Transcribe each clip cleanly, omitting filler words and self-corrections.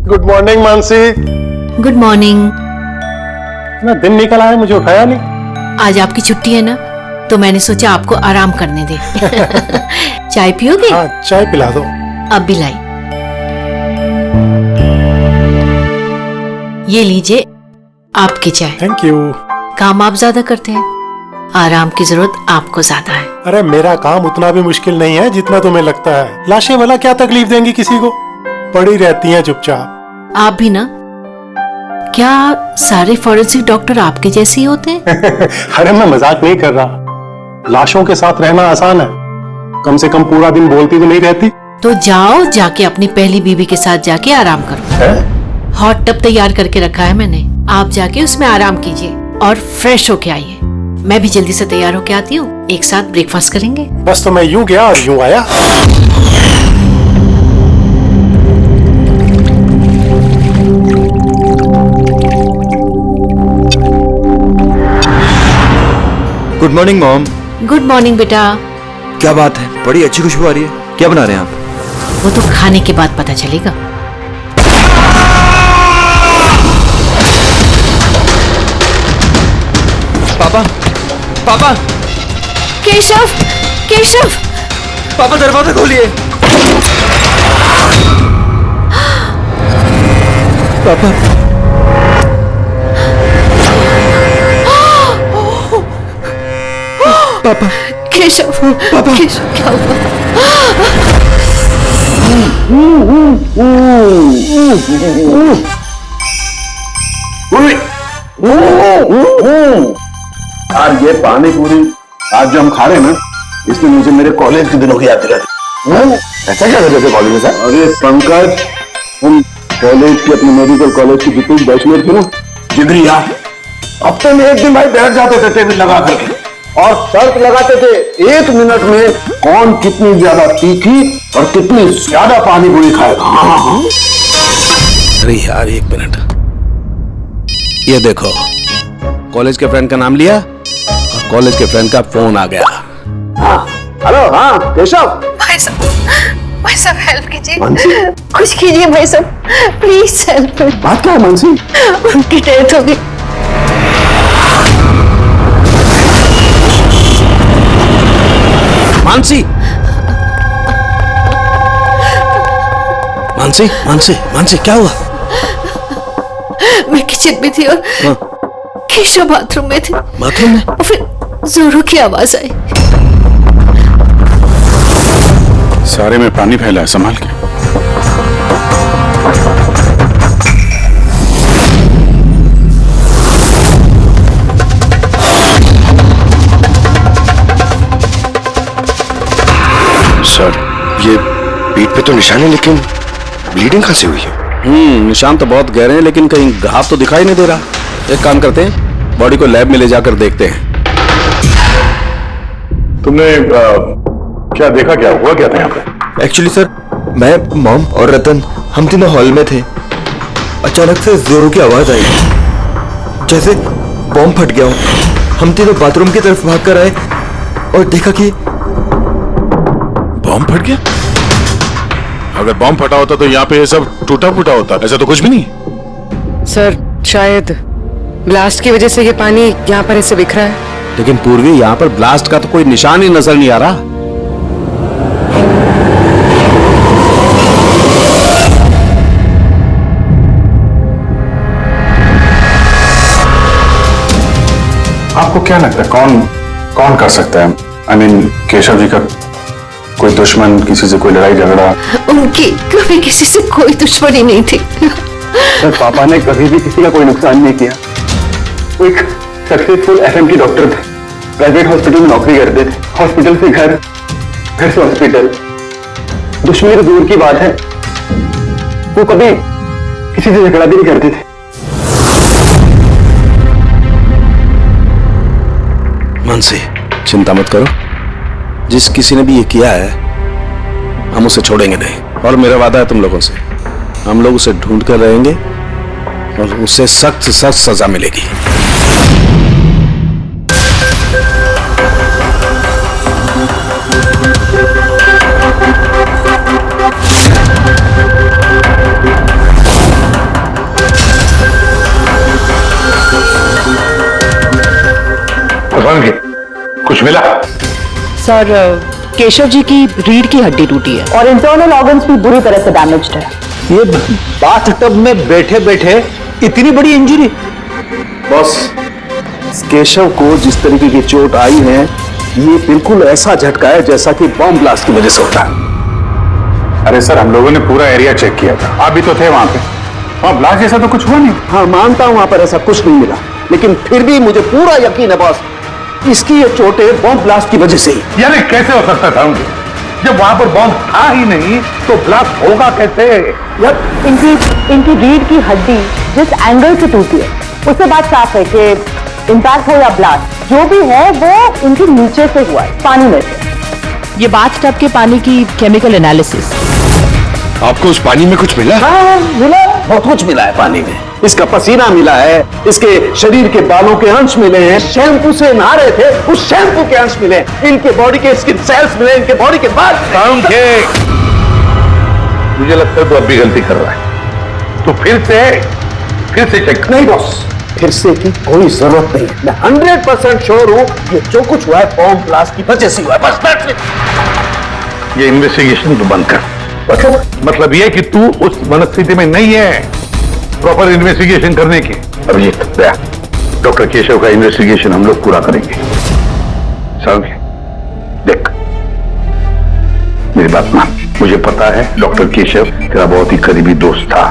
Good morning Mansi. Good morning. ना दिन निकल आया, मुझे उठाया नहीं। आज आपकी छुट्टी है ना, तो मैंने सोचा आपको आराम करने दे। चाय पियोगे? हाँ, चाय पिला दो। अब भी लाई। ये लीजिए आपकी चाय। Thank you. काम आप ज्यादा करते हैं, आराम की जरूरत आपको ज्यादा है। अरे मेरा काम उतना भी मुश्किल नहीं है जितना तुम्हें लगता है। लाशें भला क्या तकलीफ देंगी किसी को, पड़ी रहती हैं चुपचाप। आप भी ना? क्या सारे फॉरेंसिक डॉक्टर आपके जैसे ही होते हैं? अरे मैं मजाक नहीं कर रहा। लाशों के साथ रहना आसान है, कम से कम पूरा दिन बोलती तो नहीं रहती। तो जाओ, जाके अपनी पहली बीवी के साथ जाके आराम करो। हॉट टब तैयार करके रखा है मैंने, आप जाके उसमें आराम कीजिए और फ्रेश होके आइए। मैं भी जल्दी से तैयार होके आती हूँ, एक साथ ब्रेकफास्ट करेंगे। बस तो मैं यूं गया और यूं आया। Good morning mom. Good morning बेटा। क्या बात है, बड़ी अच्छी खुशबू आ रही है। क्या बना रहे हैं आप? वो तो खाने के बाद पता चलेगा। पापा, पापा, केशव, केशव। पापा दरवाजा खोलिए। पापा, पापा, केशव, पापा, केशव क्या हुआ? आज ये पानी पूरी आज जो हम खा रहे हैं ना, इसमें मुझे मेरे कॉलेज के दिनों की याद दिलाती। ऐसा क्या करते थे कॉलेज में सर? अरे पंकज, हम कॉलेज की, अपने मेडिकल कॉलेज की जितनी बैचलर थे ना, डिग्री यार, हफ्ते में एक दिन भाई बैठ जाते थे टेबल लगा करके और शर्त लगाते थे 1 मिनट में कौन कितनी ज्यादा तीखी और कितनी ज्यादा पानी पूरी खाएगा। हाँ। अरे यार 1 मिनट, ये देखो, कॉलेज के फ्रेंड का नाम लिया और कॉलेज के फ्रेंड का फोन आ गया। हाँ, हेलो, हाँ केशव। भाई साहब हेल्प कीजिए, मानसी? कुछ कीजिए भाई साहब, प्लीज हेल्प। बात क्या है मानसी? उनकी डेथ हो गई। मानसी, मानसी, मानसी, मानसी, क्या हुआ? मैं किचन में थी और केशव बाथरूम में थे। बाथरूम में? और फिर जोरों की आवाज आई। सारे में पानी फैला है, संभाल के। सर, ये पीठ पे तो निशान है, लेकिन ब्लीडिंग कहाँ से हुई है? निशान तो बहुत गहरे हैं, लेकिन कहीं घाव तो दिखाई नहीं दे रहा। एक काम करते हैं, बॉडी को लैब में ले जाकर देखते हैं। तुमने क्या देखा, क्या हुआ, क्या था यहाँ पे? एक्चुअली सर, मैं, मॉम और रतन हम तीनों हॉल में थे। अचानक से जोरों की आवाज आई, जैसे बॉम्ब फट गया हो। हम तीनों बाथरूम की तरफ भाग कर आए और देखा कि बॉम्ब फट गया। अगर बॉम्ब फटा होता तो यहाँ पे ये सब टूटा फूटा होता, ऐसा तो कुछ भी नहीं। सर, शायद ब्लास्ट की वजह से ये पानी यहाँ पर ऐसे बिखरा है। लेकिन पूर्वी, यहाँ पर ब्लास्ट का तो कोई निशान ही नजर नहीं आ रहा। आपको क्या लगता है कौन कौन कर सकता है? आई मीन, केशव जी का कोई दुश्मन, किसी से कोई लड़ाई झगड़ा? उनकी कभी किसी से कोई दुश्मनी नहीं थी। सर, पापा ने कभी भी किसी का कोई नुकसान नहीं किया। वो एक सक्सेसफुल एफएमटी डॉक्टर थे, प्राइवेट हॉस्पिटल में नौकरी करते थे। हॉस्पिटल से घर, घर से हॉस्पिटल। दुश्मनी तो दूर की बात है, वो कभी किसी से झगड़ा भी नहीं करते थे। मानसी, चिंता मत करो, जिस किसी ने भी ये किया है हम उसे छोड़ेंगे नहीं। और मेरा वादा है तुम लोगों से, हम लोग उसे ढूंढ कर रहेंगे और उसे सख्त से सख्त सजा मिलेगी। कुछ मिला? सर केशव जी की रीढ़ की हड्डी टूटी है और इंटरनल ऑर्गन्स भी बुरी तरह से डैमेज्ड है। ये बाथटब में बैठे बैठे इतनी बड़ी इंजरी? बॉस, केशव को जिस तरीके की चोट आई है, ये बिल्कुल ऐसा झटका है जैसा कि बॉम्ब ब्लास्ट की वजह से होता है। अरे सर, हम लोगों ने पूरा एरिया चेक किया था, आप भी तो थे वहां पे। वहां ब्लास्ट जैसा तो कुछ हुआ नहीं। हाँ, मानता हूं वहां पर ऐसा कुछ नहीं मिला, लेकिन फिर भी मुझे पूरा यकीन है बॉस, इसकी ये चोटें बॉम्ब ब्लास्ट की वजह से ही। यार कैसे हो सकता था उनके? जब वहां पर बॉम्ब था ही नहीं तो ब्लास्ट होगा कैसे? यार इनकी रीढ़ की हड्डी जिस एंगल से टूटी है उससे बात साफ है कि इंपैक्ट हो या ब्लास्ट, जो भी है वो इनके नीचे से हुआ है, पानी में से। ये बाथटब के पानी की केमिकल एनालिसिस। आपको उस पानी में कुछ मिला? हाँ, मिला, बहुत कुछ मिला है पानी में। इसका पसीना मिला है, इसके शरीर के बालों के अंश मिले हैं, शैम्पू से नहा रहे थे उस शैम्पू के अंश मिले, इनके बॉडी के स्किन सेल्स मिले, इनके बॉडी के बाद। मुझे लगता है तो अब भी गलती कर रहा है, तो फिर से चेक। नहीं बॉस, फिर से की कोई जरूरत नहीं। मैं 100% श्योर हूं ये जो कुछ हुआ है बॉम्ब ब्लास्ट की वजह से हुआ है, बस that's it। ये इन्वेस्टिगेशन तो बंद कर। मतलब ये कि तू उस मनस्थिति में नहीं है प्रॉपर इन्वेस्टिगेशन करने की। अभिजीत, डॉक्टर केशव का इन्वेस्टिगेशन हम लोग पूरा करेंगे। समझे? देख, मेरी बात मान। मुझे पता है डॉक्टर केशव तेरा बहुत ही करीबी दोस्त था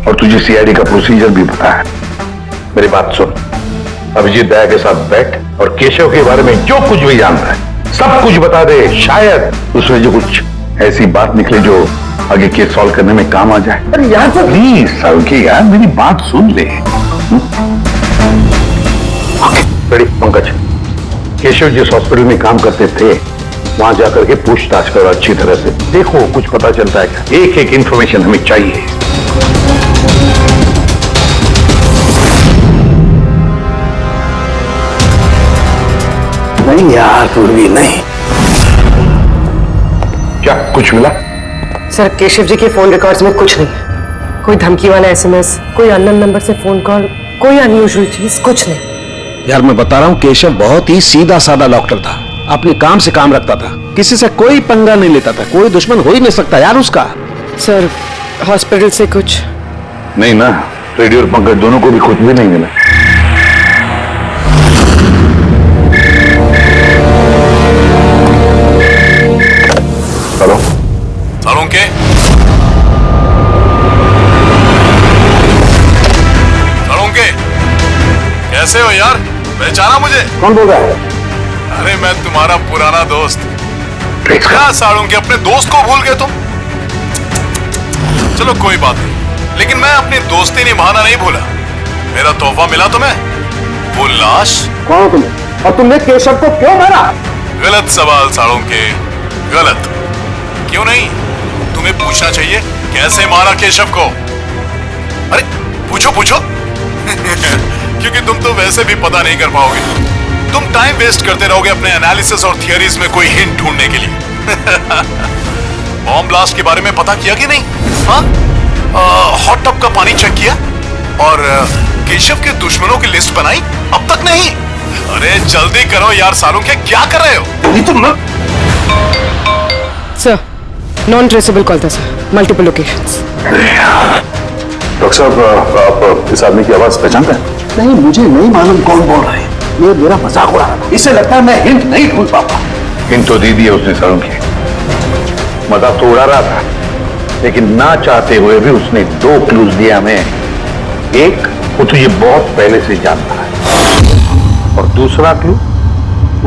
और तुझे सीआईडी का प्रोसीजर भी पता है। मेरी बात सुन, अभिजीत दया के साथ बैठ और केशव के बारे में जो कुछ भी जानता है सब कुछ बता दे। शायद उसमें जो कुछ ऐसी बात निकले जो आगे केस सॉल्व करने में काम आ जाए। अरे यार तो प्लीज सलके यार, मेरी बात सुन ले। बड़ी पंकज, केशव जिस हॉस्पिटल में काम करते थे वहां जाकर के पूछताछ करो अच्छी तरह से, देखो कुछ पता चलता है क्या। एक एक इंफॉर्मेशन हमें चाहिए। नहीं यार, पूर्वी नहीं। क्या कुछ मिला? सर केशव जी के फोन रिकॉर्ड्स में कुछ नहीं। कोई धमकी वाला एसएमएस, कोई अननोन नंबर से फोन कॉल, कोई अनयूजुअल चीज, कुछ नहीं। यार मैं बता रहा हूँ, केशव बहुत ही सीधा साधा डॉक्टर था, अपने काम से काम रखता था, किसी से कोई पंगा नहीं लेता था, कोई दुश्मन हो ही नहीं सकता यार उसका। सर हॉस्पिटल से कुछ नहीं ना, रेडियो और पंकज दोनों को भी कुछ भी नहीं मिला। हेलो सालुंके, सालुंके, कैसे हो यार? पहचाना मुझे? कौन बोल रहा है? अरे मैं तुम्हारा पुराना दोस्त। क्या सालुंके, अपने दोस्त को भूल गए तुम? चलो कोई बात नहीं, लेकिन मैं अपनी दोस्ती निभाना नहीं भूला। मेरा तोहफा मिला तुम्हें, वो लाश। कौन हो तुम? और तुमने केशव को क्यों मारा? गलत सवाल सालुंके, गलत। क्यों नहीं? तुम्हें पूछना चाहिए कैसे मारा केशव को। अरे पूछो पूछो। क्योंकि तुम तो वैसे भी पता नहीं कर पाओगे, तुम टाइम वेस्ट करते रहोगे अपने एनालिसिस और थियरीज में कोई हिंट ढूंढने के लिए। बॉम्ब ब्लास्ट के बारे में पता किया कि नहीं? हाँ, हॉट टब का पानी चेक किया और केशव के दुश्मनों की लिस्ट बनाई? अब तक नहीं। अरे जल्दी करो यार सालुंके, क्या कर रहे हो? तुम सर नॉन ट्रेसेबल कॉल था सर, मल्टीपल लोकेशंस। डॉक्टर साहब, आप इस आदमी की आवाज पहचानते हैं? नहीं, मुझे नहीं मालूम कौन बोल रहा है। ये मेरा मजाक उड़ा रहा था। इससे लगता है मैं हिंट नहीं ढूंढ पाऊंगा। हिंट तो दे दिया उसने सालुंके, मजाक तो उड़ा रहा था, लेकिन ना चाहते हुए भी उसने 2 क्लूज दिया हमें। एक, वो तुझे बहुत पहले से जानता है, और दूसरा क्लू,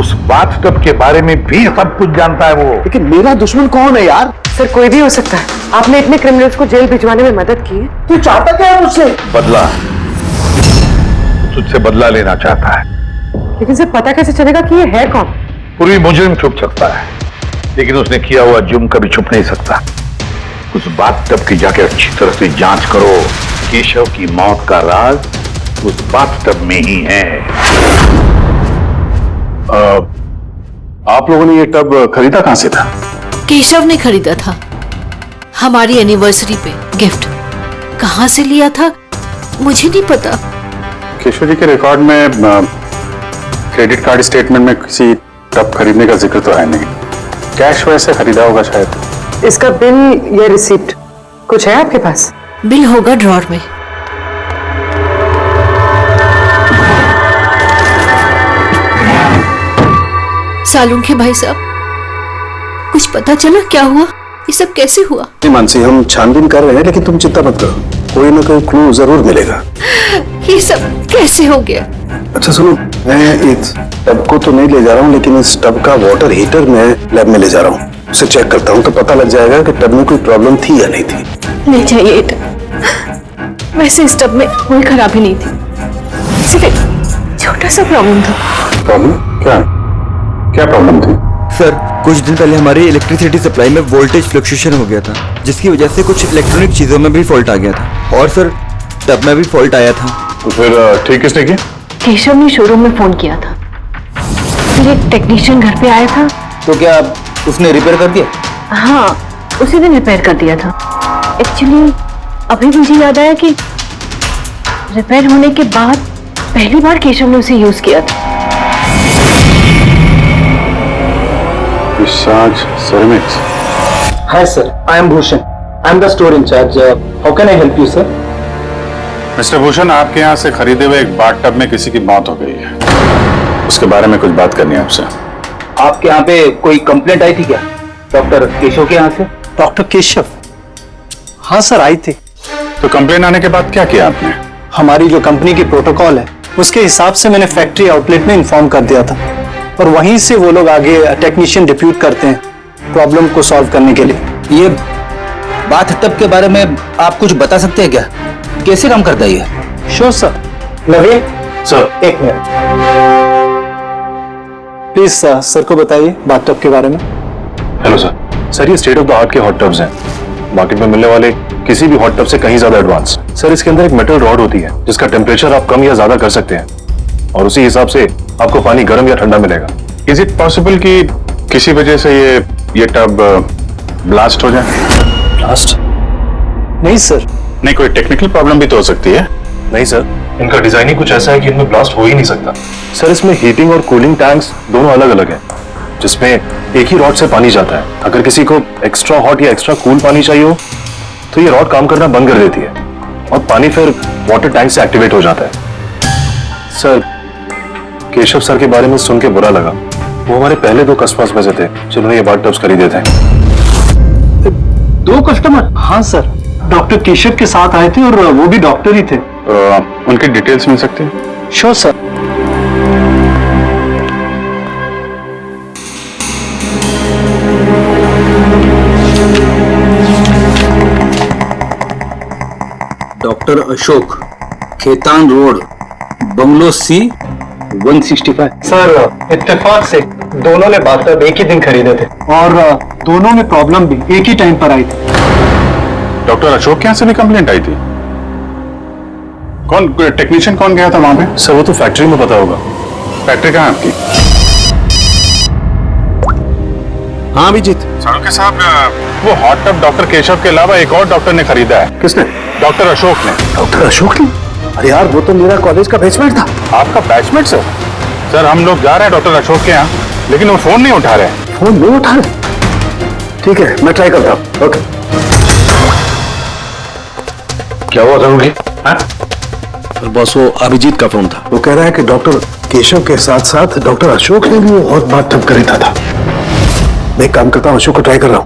उस बाथटब के बारे में भी सब कुछ जानता है वो। लेकिन मेरा दुश्मन कौन है यार? सर कोई भी हो सकता है। आपने इतने क्रिमिनल्स को जेल भिजवाने में मदद की है। तू चाहता क्या है मुझसे? बदला, तुझसे बदला लेना चाहता है। लेकिन सर पता कैसे चलेगा कि ये है कौन? पूरी मुजरिम छुप सकता है, लेकिन उसने किया हुआ जुर्म कभी छुप नहीं सकता। उस बाथटब की जाके अच्छी तरह से जांच करो। केशव की मौत का राज उस बाथटब में ही है। आप लोगों ने ये टब खरीदा कहां से था? केशव ने खरीदा था, हमारी एनिवर्सरी पे गिफ्ट। कहां से लिया था मुझे नहीं पता। केशव जी के रिकॉर्ड में क्रेडिट कार्ड स्टेटमेंट में किसी टब खरीदने का जिक्र तो है नहीं। कैश वैसे खरीदा होगा शायद। इसका बिल या रिसिप्ट कुछ है आपके पास? बिल होगा ड्रॉर में। सालुंखे भाई साहब, कुछ पता चला क्या हुआ? ये सब कैसे हुआ? नहीं मानसी, हम छानबीन कर रहे हैं, लेकिन तुम चिंता मत करो, कोई ना कोई क्लू जरूर मिलेगा। ये सब कैसे हो गया? अच्छा सुनो, मैं इस टब को तो नहीं ले जा रहा हूँ, लेकिन इस टब का वाटर हीटर मैं लैब में ले जा रहा हूँ। उसे चेक करता हूँ तो पता लग जाएगा कि टब में कोई प्रॉब्लम थी या नहीं थी। ले जाइए ये टब। वैसे इस टब में कोई खराबी नहीं थी, सिर्फ एक छोटा सा प्रॉब्लम था। प्रॉब्लम क्या? क्या प्रॉब्लम थी? सर, कुछ दिन पहले हमारी इलेक्ट्रिसिटी सप्लाई में वोल्टेज फ्लक्चुएशन हो गया था, जिसकी वजह से कुछ इलेक्ट्रॉनिक चीजों में भी फॉल्ट आ गया था। और सर, टब में भी फॉल्ट आया था। तो फिर ठीक किसने किया? केशव ने शोरूम में फोन किया था, फिर एक टेक्नीशियन घर पे आया था। तो क्या उसने रिपेयर कर दिया? हाँ, उसी दिन रिपेयर कर दिया था। एक्चुअली अभी मुझे याद आया कि रिपेयर होने के बाद पहली बार केशव ने उसे यूज किया था। विशाज ceramics. Hi sir, I am Bhushan. I am the store in charge. How can I help you, sir? Mister Bhushan, आपके यहाँ से खरीदे हुए एक बाथ टब में किसी की मौत हो गई है। उसके बारे में कुछ बात करनी है आपसे। आपके यहाँ पे कोई कंप्लेंट आई थी क्या? डॉक्टर केशव के यहाँ से? डॉक्टर केशव? हाँ सर, आई थी। तो कंप्लेंट आने के बाद क्या किया आपने? हमारी जो कंपनी की प्रोटोकॉल है उसके हिसाब से मैंने फैक्ट्री आउटलेट में इन्फॉर्म कर दिया था, और वहीं से वो लोग आगे टेक्नीशियन डिप्यूट करते हैं प्रॉब्लम को सॉल्व करने के लिए। ये बाथ टब के बारे में आप कुछ बता सकते हैं क्या? कैसे काम करता है ये? Sure sir. नवीन सर, एक मिनट प्लीज सर को बताइए बाथ टब के बारे में। Hello sir. सर, ये स्टेट ऑफ द आर्ट के हॉट टब्स हैं, मार्केट में मिलने वाले किसी भी हॉट टब से कहीं ज्यादा एडवांस। सर, इसके अंदर एक मेटल रॉड होती है जिसका टेम्परेचर आप कम या ज्यादा कर सकते हैं, और उसी हिसाब से आपको पानी गर्म या ठंडा मिलेगा। इज इट पॉसिबल कि किसी वजह से ये टब ब्लास्ट हो जाए? ब्लास्ट? नहीं सर। नहीं, कोई टेक्निकल प्रॉब्लम भी तो हो सकती है। नहीं सर, इनका डिजाइन ही कुछ ऐसा है कि इनमें ब्लास्ट हो ही नहीं सकता। सर, इसमें हीटिंग और कूलिंग टैंक्स दोनों अलग अलग हैं, जिसमें एक ही रॉड से पानी जाता है। अगर किसी को एक्स्ट्रा हॉट या एक्स्ट्रा कूल पानी चाहिए हो तो ये रॉड काम करना बंद कर देती है और पानी फिर वाटर टैंक से एक्टिवेट हो जाता है। सर, केशव सर के बारे में सुन के बुरा लगा। वो हमारे पहले 2 कस्टमर्स में से थे जिन्होंने ये बाथ टब्स खरीदे थे। 2 कस्टमर? हाँ सर, डॉक्टर केशव के साथ आए थे और वो भी डॉक्टर ही थे। उनकी डिटेल्स मिल सकती है? Sure sir. Doctor Ashok, Khetan road, bungalow C 165। Sir, इत्तेफाक से दोनों ने बाथ टब एक ही दिन खरीदे थे, और दोनों में प्रॉब्लम भी एक ही टाइम पर आई थी। डॉक्टर अशोक के यहाँ से भी कंप्लेंट आई थी? कौन टेक्नीशियन कौन गया था वहां पे? सर, वो तो फैक्ट्री में पता होगा। फैक्ट्री कहाँ है आपकी? हाँ अभिजीत। सालुंखे साहब, वो हॉट टब डॉक्टर केशव के अलावा एक और डॉक्टर ने खरीदा है। किसने? डॉक्टर अशोक ने। डॉक्टर अशोक ने? अरे यार, वो तो मेरा कॉलेज का बैचमेट था। आपका बैचमेट? सर, सर हम लोग जा रहे हैं डॉक्टर अशोक के यहाँ, लेकिन वो फोन नहीं उठा रहे। फोन नहीं उठा रहे? ठीक है, मैं ट्राई करता हूँ। ओके। क्या हुआ सालुंखे? बस वो अभिजीत का फोन था। वो कह रहा है कि डॉक्टर केशव के साथ साथ डॉक्टर अशोक ने भी वो और बात टब खरीदा था। मैं एक काम करता हूँ, अशोक को ट्राई कर रहा हूँ।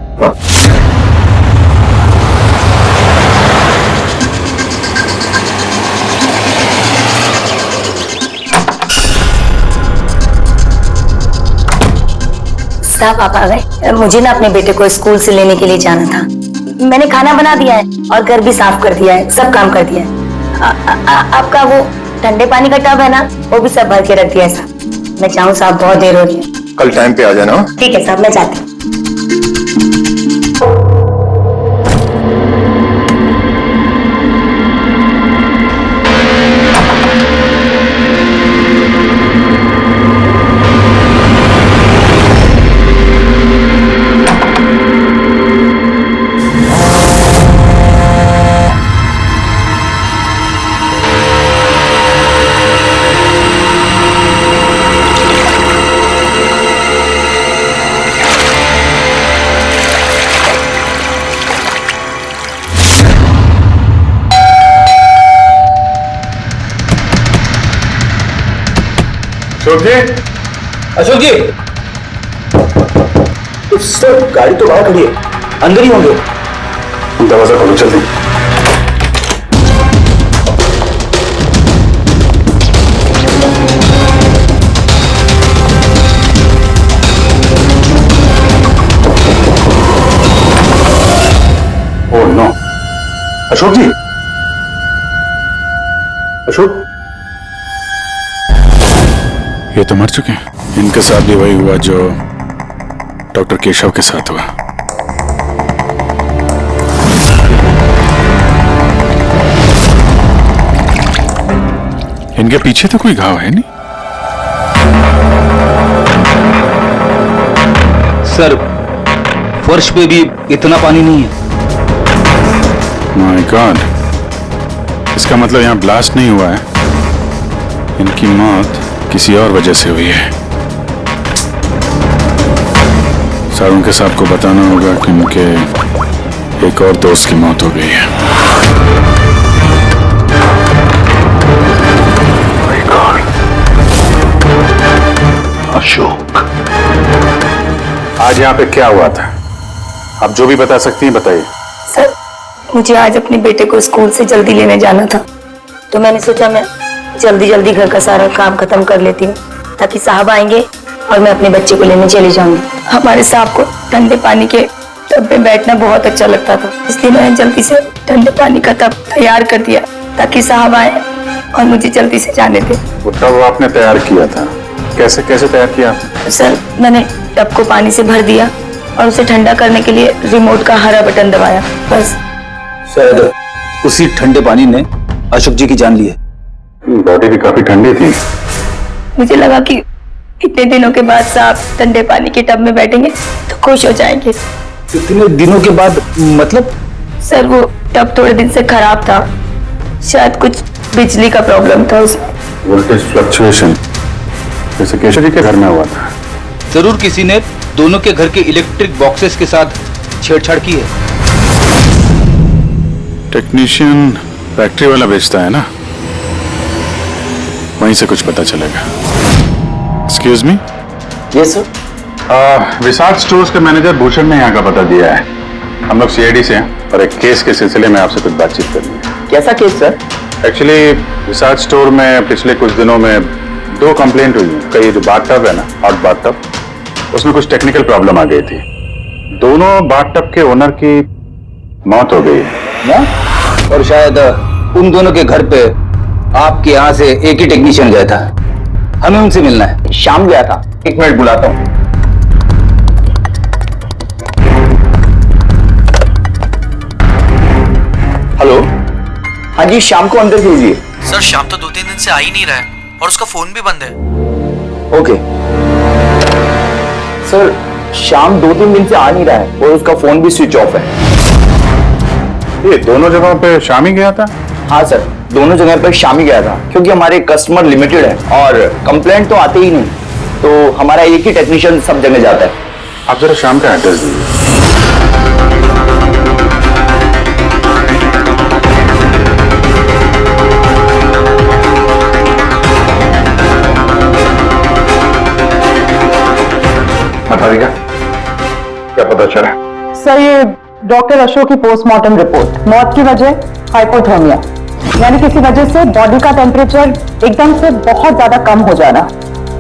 साहब आप आ गए? मुझे ना अपने बेटे को स्कूल से लेने के लिए जाना था। मैंने खाना बना दिया है और घर भी साफ कर दिया है, सब काम कर दिया है। आपका वो ठंडे पानी का टब है ना, वो भी सब भर के रख दिया है साहब। मैं चाहूँ साहब, बहुत देर हो रही है। कल टाइम पे आ जाना। ठीक है साहब, मैं जाती हूँ। अशोक जी, अशोक जी, सर गाड़ी तो बाहर खड़ी है, अंदर ही होंगे। दरवाजा खोलो जल्दी। ओह नो, अशोक जी, अशोक, ये तो मर चुके हैं। इनके साथ भी वही हुआ जो डॉक्टर केशव के साथ हुआ। इनके पीछे तो कोई घाव है नहीं। सर फर्श पे भी इतना पानी नहीं है। माय गॉड, इसका मतलब यहाँ ब्लास्ट नहीं हुआ है, इनकी मौत किसी और वजह से हुई है। सारुण के साहब को बताना होगा कि उनके एक और दोस्त की मौत हो गई है। अशोक, आज यहाँ पे क्या हुआ था? आप जो भी बता सकती हैं बताइए। सर, मुझे आज अपने बेटे को स्कूल से जल्दी लेने जाना था, तो मैंने सोचा मैं जल्दी जल्दी घर का सारा काम खत्म कर लेती हूँ ताकि साहब आएंगे और मैं अपने बच्चे को लेने चली जाऊंगी। हमारे साहब को ठंडे पानी के टब में बैठना बहुत अच्छा लगता था, इसलिए मैंने जल्दी से ठंडे पानी का टब तैयार कर दिया ताकि साहब आए और मुझे जल्दी से जाने दे। वो टब आपने तैयार किया था, कैसे कैसे तैयार किया? सर, मैंने टब को पानी से भर दिया और उसे ठंडा करने के लिए रिमोट का हरा बटन दबाया, बस। शायद उसी ठंडे पानी ने अशोक जी की जान ली है। बॉडी भी काफी ठंडी थी। मुझे लगा कि इतने दिनों के बाद साहब ठंडे पानी के टब में बैठेंगे तो खुश हो जाएंगे। इतने दिनों के बाद मतलब? सर, वो टब थोड़े दिन से खराब था, शायद कुछ बिजली का प्रॉब्लम था उसमें। वोल्टेज फ्लक्चुएशन, जैसे केशव जी के घर में हुआ था। जरूर किसी ने दोनों के घर के इलेक्ट्रिक बॉक्सेस के साथ छेड़छाड़ की है। टेक्नीशियन फैक्ट्री वाला बेचता है ना, वहीं से कुछ पता चलेगा। Excuse me. Yes sir. Vishal stores के मैनेजर भूषण ने यहाँ का पता दिया है। हम लोग सीआईडी से हैं और एक केस के सिलसिले में आपसे कुछ बातचीत करनी है। कैसा केस सर? एक्चुअली विशाल स्टोर में पिछले कुछ दिनों में 2 कंप्लेंट हुई है। कई जो बाथटब है ना, हॉट बाथटब, उसमें कुछ टेक्निकल प्रॉब्लम आ गई थी। दोनों बाथटब के ओनर की मौत हो गई है। और शायद उन दोनों के घर पे आपके यहाँ से एक ही टेक्नीशियन गया था। हमें उनसे मिलना है। शाम गया था, 1 मिनट बुलाता हूँ। हेलो, हाँ जी, शाम को अंदर भेजिए। सर, शाम तो 2-3 दिन से आ ही नहीं रहा है और उसका फोन भी बंद है। ओके सर, शाम 2-3 दिन से आ नहीं रहा है और उसका फोन भी स्विच ऑफ है। ये दोनों जगहों पे शाम ही गया था? हाँ सर, दोनों जगह पर शाम ही गया था, क्योंकि हमारे कस्टमर लिमिटेड है और कंप्लेंट तो आते ही नहीं, तो हमारा एक ही टेक्नीशियन सब जगह जाता है। आप जरा शाम का एड्रेस दीजिए। बताइएगा क्या पता चला? सर, ये डॉक्टर अशोक की पोस्टमार्टम रिपोर्ट, मौत की वजह हाइपोथर्मिया, यानी किसी वजह से बॉडी का टेम्परेचर एकदम से बहुत ज्यादा कम हो जाना।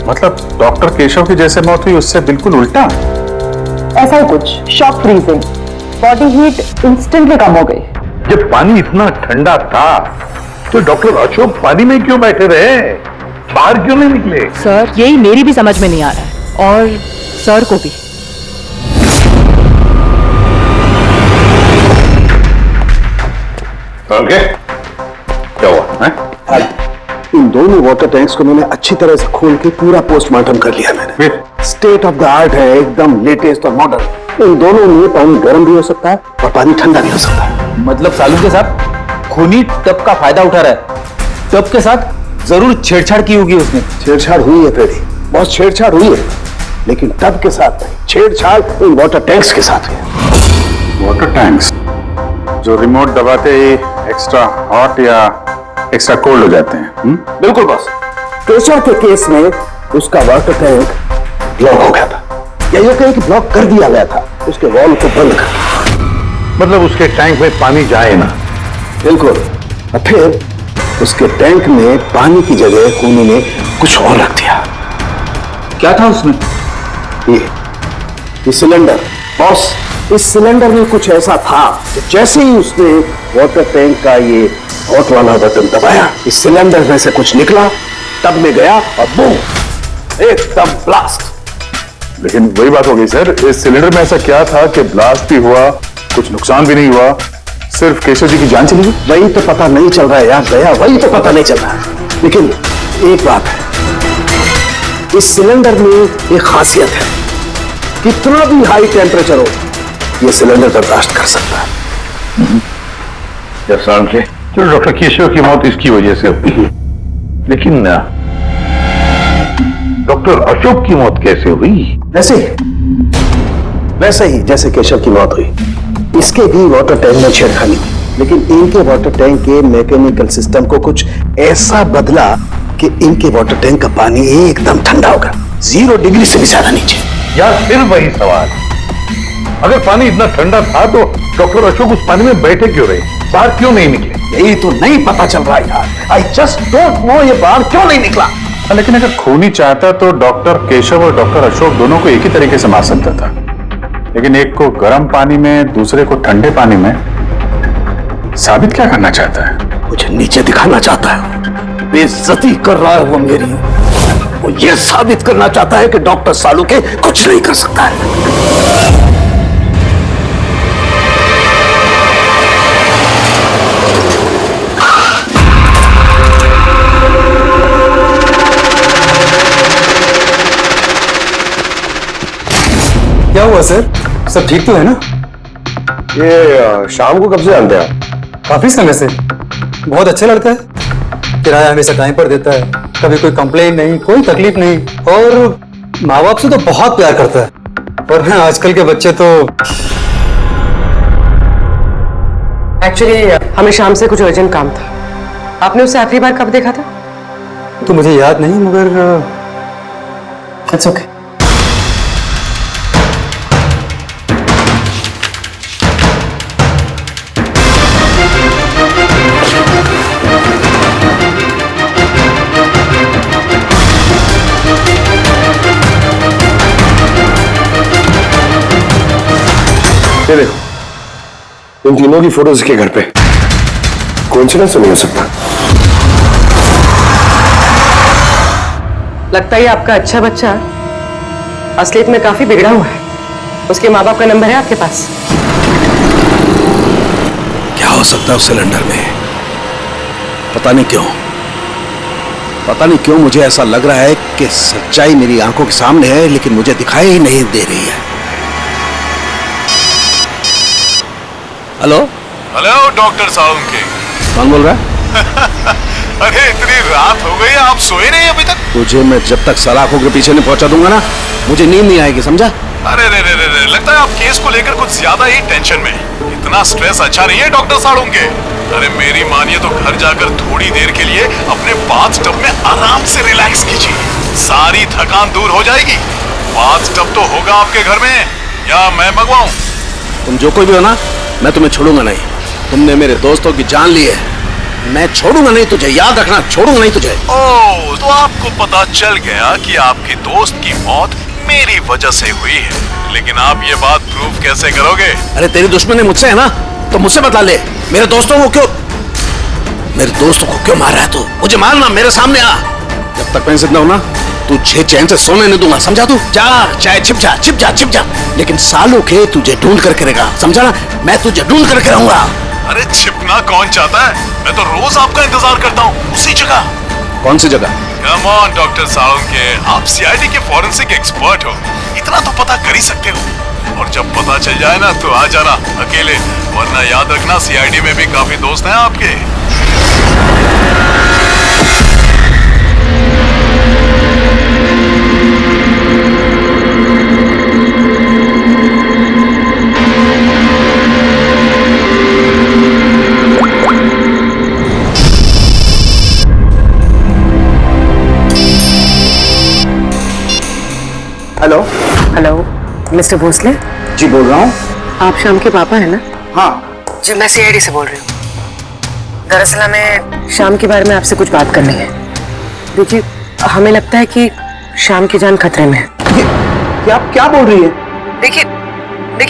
मतलब डॉक्टर केशव की जैसे मौत हुई उससे बिल्कुल उल्टा? ऐसा ही कुछ, shock freezing, body heat instantly कम हो गई। जब पानी इतना ठंडा था तो डॉक्टर अशोक पानी में क्यों बैठे रहे, बाहर क्यों नहीं निकले? सर, यही मेरी भी समझ में नहीं आ रहा है और सर को भी। ओके, क्या हुआ है? इन दोनों वाटर टैंक्स को मैंने अच्छी तरह से खोल के पूरा पोस्टमार्टम कर लिया मैंने। स्टेट ऑफ द आर्ट है, एकदम लेटेस्ट और मॉडर्न। इन दोनों में पानी गर्म भी हो सकता है और पानी ठंडा भी हो सकता है। मतलब सालू के साथ खूनी टब का फायदा उठा रहा है। टब के साथ जरूर छेड़छाड़ की होगी उसने। छेड़छाड़ हुई है फ्रेडी, बहुत छेड़छाड़ हुई है, लेकिन टब के साथ नहीं, छेड़छाड़ इन वाटर टैंक्स के साथ है। वाटर टैंक्स जो रिमोट दबाते ही एक्स्ट्रा हॉट या एक्स्ट्रा कोल्ड हो जाते हैं। बिल्कुल बॉस। केशव के केस में उसका वाटर टैंक ब्लॉक हो गया था, या यूं कहें कि ब्लॉक कर दिया गया था, उसके वॉल को बंद कर। मतलब उसके टैंक में पानी जाए ना। बिल्कुल। और फिर उसके टैंक में पानी की जगह कोने में कुछ और रख दिया। क्या था उसमें? ये सिलेंडर। बॉस, इस सिलेंडर में कुछ ऐसा था कि जैसे ही उसने वाटर टैंक का ये हॉट वाला बटन दबाया, इस सिलेंडर में से कुछ निकला, टब में गया और बूम, एकदम ब्लास्ट। लेकिन वही बात हो गई सर, इस सिलेंडर में ऐसा क्या था कि ब्लास्ट भी हुआ, कुछ नुकसान भी नहीं हुआ, सिर्फ केशव जी की जान चली गई? वही तो पता नहीं चल रहा है यार दया, वही तो पता नहीं चल रहा है। लेकिन एक बात है, इस सिलेंडर में एक खासियत है, कितना भी हाई टेम्परेचर हो ये सिलेंडर बर्दाश्त कर सकता है। चलो डॉक्टर केशव की मौत इसकी वजह से हुई, लेकिन डॉक्टर अशोक की मौत कैसे हुई? वैसे ही जैसे केशव की मौत हुई, इसके भी वाटर टैंक में छेड़खानी की, लेकिन इनके वाटर टैंक के मैकेनिकल सिस्टम को कुछ ऐसा बदला कि इनके वाटर टैंक का पानी एकदम ठंडा होगा, 0 डिग्री से भी ज्यादा नीचे। यार फिर वही सवाल, अगर पानी इतना ठंडा था तो डॉक्टर अशोक उस पानी में बैठे क्यों रहे, बाहर क्यों नहीं निकले? यही तो नहीं पता चल रहा यार, आई जस्ट डोंट नो ये बाहर क्यों नहीं निकला। लेकिन अगर खून ही चाहता तो डॉक्टर केशव और डॉक्टर अशोक दोनों को एक ही तरीके से मार सकता था, लेकिन एक को गर्म पानी में, दूसरे को ठंडे पानी में। साबित क्या करना चाहता है? मुझे नीचे दिखाना चाहता है, बेइज्जती कर रहा है वो मेरी। वो ये साबित करना चाहता है कि डॉक्टर सालुके कुछ नहीं कर सकता है। क्या हुआ सर, सब ठीक तो है ना? ये शाम को कब से जानते हैं आप? काफी समय से। बहुत अच्छा लड़का है, किराया हमेशा टाइम पर देता है, कभी कोई कंप्लेन नहीं, कोई तकलीफ नहीं, और माँ बाप से तो बहुत प्यार करता है। पर हाँ, आजकल के बच्चे तो। एक्चुअली हमें शाम से कुछ अर्जेंट काम था। आपने उसे आखिरी बार कब देखा था? तो मुझे याद नहीं, मगर इट्स ओके। ये देखो, इन तीनों की फोटोज के घर पे, कोइंसिडेंस नहीं हो सकता। लगता है आपका अच्छा बच्चा असलियत में काफी बिगड़ा हुआ है। उसके माँ बाप का नंबर है आपके पास? क्या हो सकता है उस सिलेंडर में? पता नहीं क्यों मुझे ऐसा लग रहा है कि सच्चाई मेरी आंखों के सामने है, लेकिन मुझे दिखाई ही नहीं दे रही है। Hello doctor Salunke. कौन बोल रहा है? अरे इतनी रात हो गई, आप सोए नहीं अभी तक? तुझे मैं जब तक सलाखों के पीछे नहीं पहुंचा दूंगा ना, मुझे नींद नहीं आएगी, समझा? अरे रे, लगता है आप केस को लेकर कुछ ज्यादा ही टेंशन में। इतना स्ट्रेस अच्छा नहीं है डॉक्टर सालुंके। अरे मेरी मानिए तो घर जाकर थोड़ी देर के लिए अपने बाथ टब में आराम से रिलैक्स कीजिए, सारी थकान दूर हो जाएगी। बाथ टब तो होगा आपके घर में, या मैं मंगवाऊं? तुम जो कोई भी हो ना, मैं तुम्हें छोड़ूंगा नहीं। तुमने मेरे दोस्तों की जान ली है, मैं छोड़ूंगा नहीं तुझे, याद रखना, छोड़ूंगा नहीं तुझे। ओह, तो आपको पता चल गया कि आपके दोस्त की मौत मेरी वजह से हुई है, लेकिन आप ये बात प्रूव कैसे करोगे? अरे तेरी दुश्मनी मुझसे है ना, तो मुझसे बता ले। मेरे दोस्तों को क्यों मार रहा है तू? मुझे मारना, मेरे सामने आ। जब तक मैं जिंदा हूं ना, तुझे चैन से सोने नहीं दूंगा, समझा? तू जा, चाहे छिप जा, लेकिन सालों के तुझे ढूंढ करके रहेगा, समझा ना? मैं तुझे ढूंढ करके रहूंगा। अरे छिपना कौन चाहता है? मैं तो रोज आपका इंतजार करता हूँ, उसी जगह। कौन सी जगह? कम ऑन डॉक्टर सालुंके, आप सीआईडी के फॉरेंसिक एक्सपर्ट हो, इतना तो पता कर ही सकते हो। और जब पता चल जाए ना तो आ जाना अकेले, वरना याद रखना सीआईडी में भी काफी दोस्त हैं आपके। मिस्टर भोसले? जी बोल रहा हूँ। आप शाम के पापा है ना? हाँ जी, मैं सीआईडी से बोल रही हूँ। दरअसल हमें शाम के बारे में आपसे कुछ बात करनी है। देखिए, हमें लगता है कि शाम की जान खतरे में है। क्या आप क्या बोल रही है? देखिए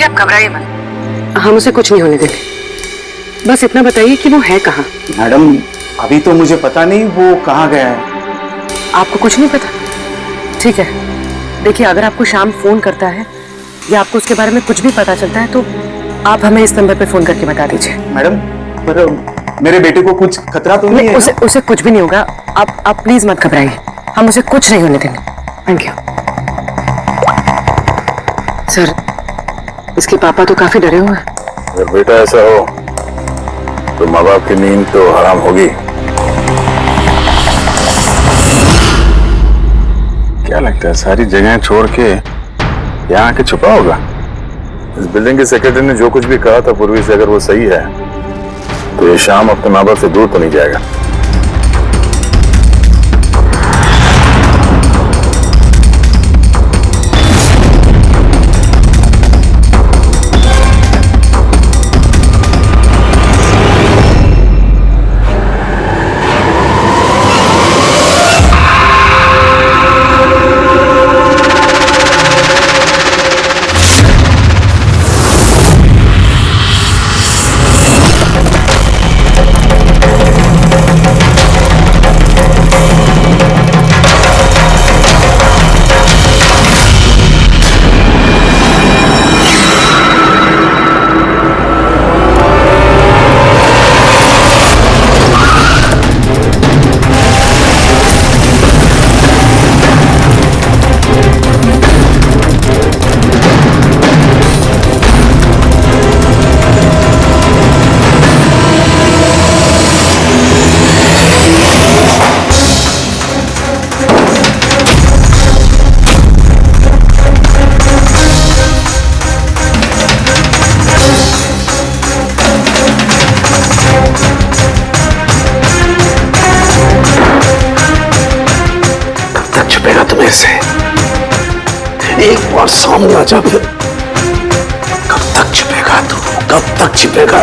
आप घबराइए मत, हम उसे कुछ नहीं होने देंगे। बस इतना बताइए कि वो है कहाँ? मैडम अभी तो मुझे पता नहीं वो कहाँ गया है। आपको कुछ नहीं पता? ठीक है, देखिए अगर आपको शाम फोन करता है या आपको उसके बारे में कुछ भी पता चलता है तो आप हमें इस नंबर पे फोन करके बता दीजिए। मैडम पर मेरे बेटे को कुछ खतरा तो नहीं है? उसे कुछ भी नहीं होगा। आप प्लीज मत घबराइए, हम उसे कुछ नहीं होने देंगे। Thank you. सर, इसके पापा तो काफी डरे हुए हैं। अगर बेटा ऐसा हो तो माँ बाप की नींद तो हराम होगी। क्या लगता है सारी जगह छोड़ के यहाँ आके छुपा होगा? इस बिल्डिंग के सेक्रेटरी ने जो कुछ भी कहा था पूर्वी से, अगर वो सही है तो ये शाम अपने माँ बाप से दूर तो नहीं जाएगा। एक बार सामने आ जा, फिर कब तक छिपेगा तू? कब तक छिपेगा?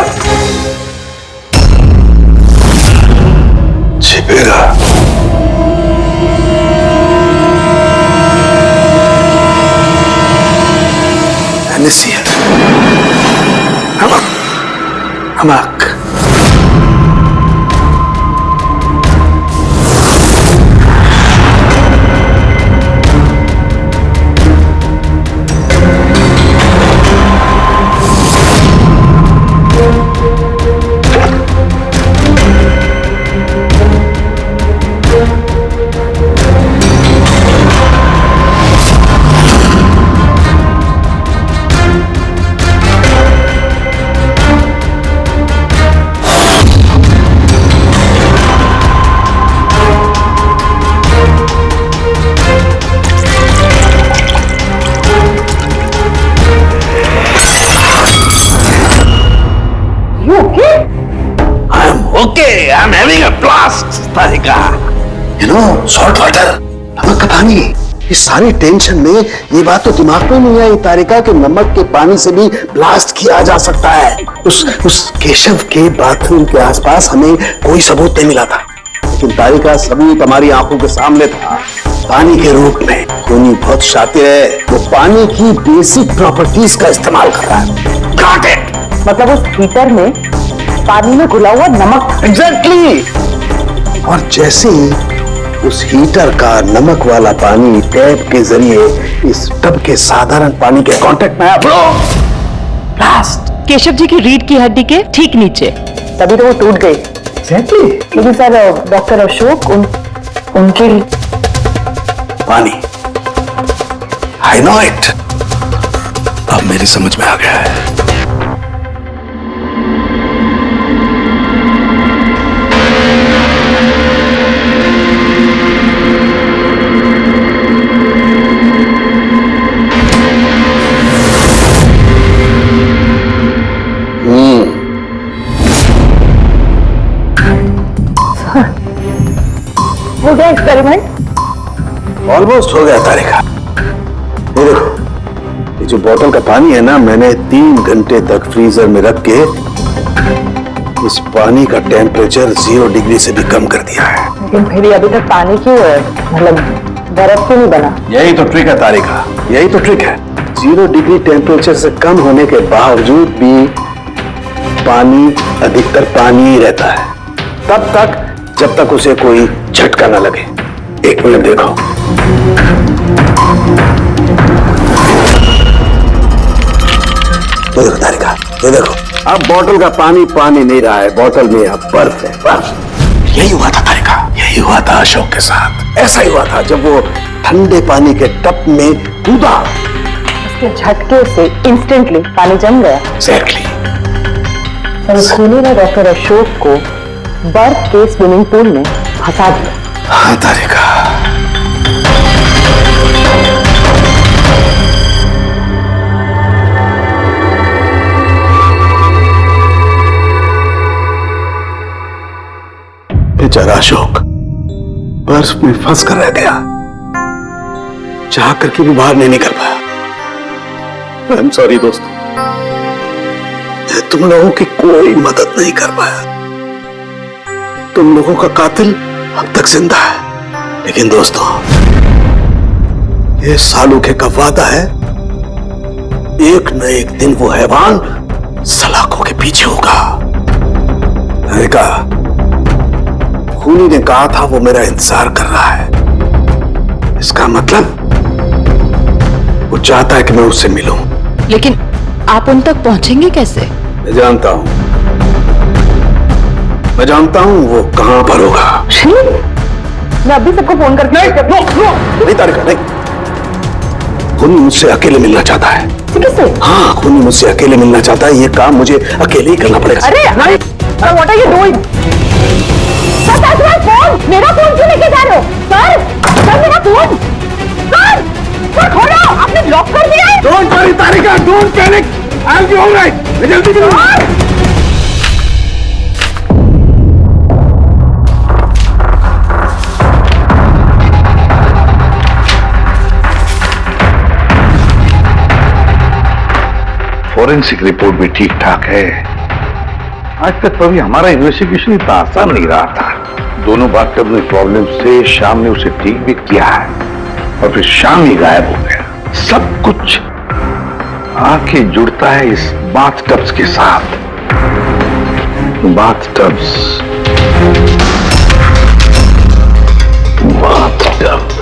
छिपेगा। नसीहत हमक Okay, I'm having a blast, Tarika. You know, salt water, नमक का पानी। इस सारी टेंशन में ये बात तो दिमाग में नहीं आई तारिका कि नमक के पानी से भी ब्लास्ट किया जा सकता है। उस केशव के बाथरूम के आसपास हमें कोई सबूत नहीं मिला था, लेकिन तारिका सबूत हमारी आंखों के सामने था, पानी के रूप में। खूनी बहुत शातिर है, वो पानी की बेसिक प्रॉपर्टीज का इस्तेमाल कर रहा है। Got it? मतलब उस हीटर में पानी में घुला हुआ नमक। एग्जैक्टली। और जैसे ही उस हीटर का नमक वाला पानी टैप के जरिए इस टब के साधारण पानी के कांटेक्ट में आया, ब्लास्ट। केशव जी की रीढ़ की हड्डी के ठीक नीचे, तभी तो वो टूट गई। एग्जैक्टली। लेकिन सर, डॉक्टर अशोक उनके पानी, आई नो इट। अब मेरी समझ में आ गया है। हो गया एक्सपेरिमेंट? ऑलमोस्ट हो गया तारिका। ये देखो, ये जो बोतल का पानी है ना, मैंने 3 घंटे तक फ्रीजर में रख के इस पानी का टेम्परेचर 0 डिग्री से भी कम कर दिया है। लेकिन फिर ये अभी तक पानी क्यों है? मतलब बर्फ क्यों नहीं बना? यही तो ट्रिक है तारिका, यही तो ट्रिक है। 0 डिग्री टेम्परेचर से कम होने के बावजूद भी पानी अधिकतर पानी ही रहता है, तब तक जब तक उसे कोई झटका ना लगे। 1 मिनट देखो। तो देखो तारिका, ये देखो, अब बोतल का पानी पानी नहीं रहा है, बोतल में अब बर्फ है, बर्फ। यही हुआ था तारिका, यही हुआ था अशोक के साथ। ऐसा ही हुआ था जब वो ठंडे पानी के टप में कूदा, उसके झटके से इंस्टेंटली पानी जम गया। एग्जैक्टली। खूनी ने डॉक्टर अशोक को बर्फ के स्विमिंग पूल में फंसा दिया। हाँ तारिका, बेचारा अशोक बर्फ में फंस कर रह गया, चाह करके भी बाहर नहीं निकल पाया। आई एम सॉरी दोस्तों, तुम लोगों की कोई मदद नहीं कर पाया। तुम लोगों का कातिल अब तक जिंदा है, लेकिन दोस्तों ये सालूके का वादा है, एक न एक दिन वो हैवान सलाखों के पीछे होगा। देखा, खूनी ने कहा था वो मेरा इंतजार कर रहा है। इसका मतलब वो चाहता है कि मैं उससे मिलूं। लेकिन आप उन तक पहुंचेंगे कैसे? मैं जानता हूं, मैं जानता हूं वो कहां पर होगा। मैं अभी सबको फोन करके नहीं तारिका, नहीं। खूनी मुझसे अकेले मिलना चाहता है। किससे? हाँ, खूनी मुझसे अकेले मिलना चाहता है। ये काम मुझे अकेले ही करना पड़ेगा। अरे नहीं, what are you doing? Phone, मेरा फोन क्यों लेके जा रहे हो? सर मेरा फोन, सर खोलो, आपने लॉक कर दिया है। Don't worry Tarika, don't panic, I will be alright. मैं जल्दी करूंगा। फॉरेंसिक रिपोर्ट भी ठीक ठाक है। आज तक कभी हमारा इन्वेस्टिगेशन इतना आसान नहीं रहा था। दोनों बात करने प्रॉब्लम से शाम ने उसे ठीक भी किया है और फिर शाम ही गायब हो गया। सब कुछ आके जुड़ता है इस बाथटब्स के साथ। बाथटब्स, बाथटब।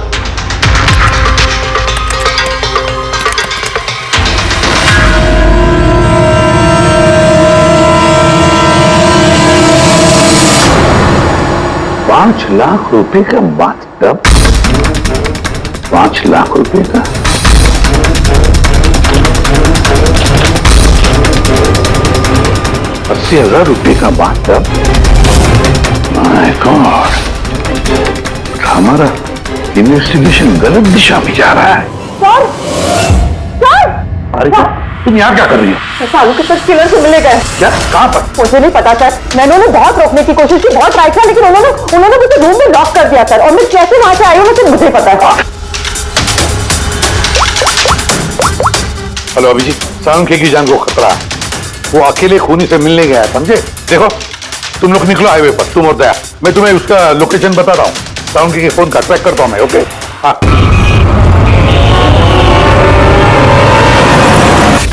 ₹5,00,000 का बाथटब, 5 लाख रुपए का। ₹80,000 का बाथटब। माय गॉड, हमारा इन्वेस्टिगेशन गलत दिशा में जा रहा है। सर अरे तुम यहाँ क्या कर रही हो? सालू के साथ किलर से मिले गए। क्या? कहाँ पर? मुझे नहीं पता सर, मैंने उन्हें बहुत रोकने की कोशिश की, बहुत ट्राई किया, लेकिन उन्होंने मुझे रूम में लॉक कर दिया सर, और मैं कैसे वहां से आई हूँ मुझे पता है। हेलो अभिजीत, सालुके की जान को खतरा है। वो अकेले खूनी से मिलने गया है, समझे? देखो तुम लोग निकलो हाईवे पर, तुम और दया। मैं तुम्हें उसका लोकेशन बता रहा हूँ। सालुके के फोन का ट्रैक करता हूँ मैं। ओके? हाँ,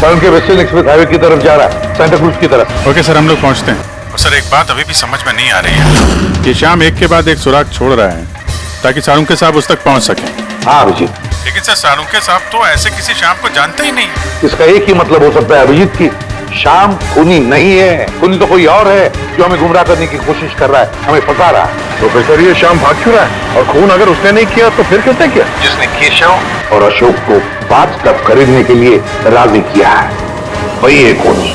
सालुके वेस्टर्न एक्सप्रेस हाईवे की तरफ जा रहा है, सेंटा क्रूज की तरफ। ओके सर, हम लोग पहुंचते हैं। और सर एक बात अभी भी समझ में नहीं आ रही है कि श्याम एक के बाद एक सुराग छोड़ रहा है ताकि सालुके साहब उस तक पहुंच सके। हाँ अभिजीत, लेकिन सर सालुके साहब तो ऐसे किसी श्याम को जानते ही नहीं। इसका एक ही मतलब हो सकता है अभिजीत की श्याम खूनी नहीं है, खूनी तो कोई और है जो हमें गुमराह करने की कोशिश कर रहा है, हमें फंसा रहा है। तो फिर ये श्याम भाग क्यों रहा है? और खून अगर उसने नहीं किया तो फिर किसने किया? जिसने केशव और अशोक को बाथटब खरीदने के लिए राजी किया है, वही है खूनी।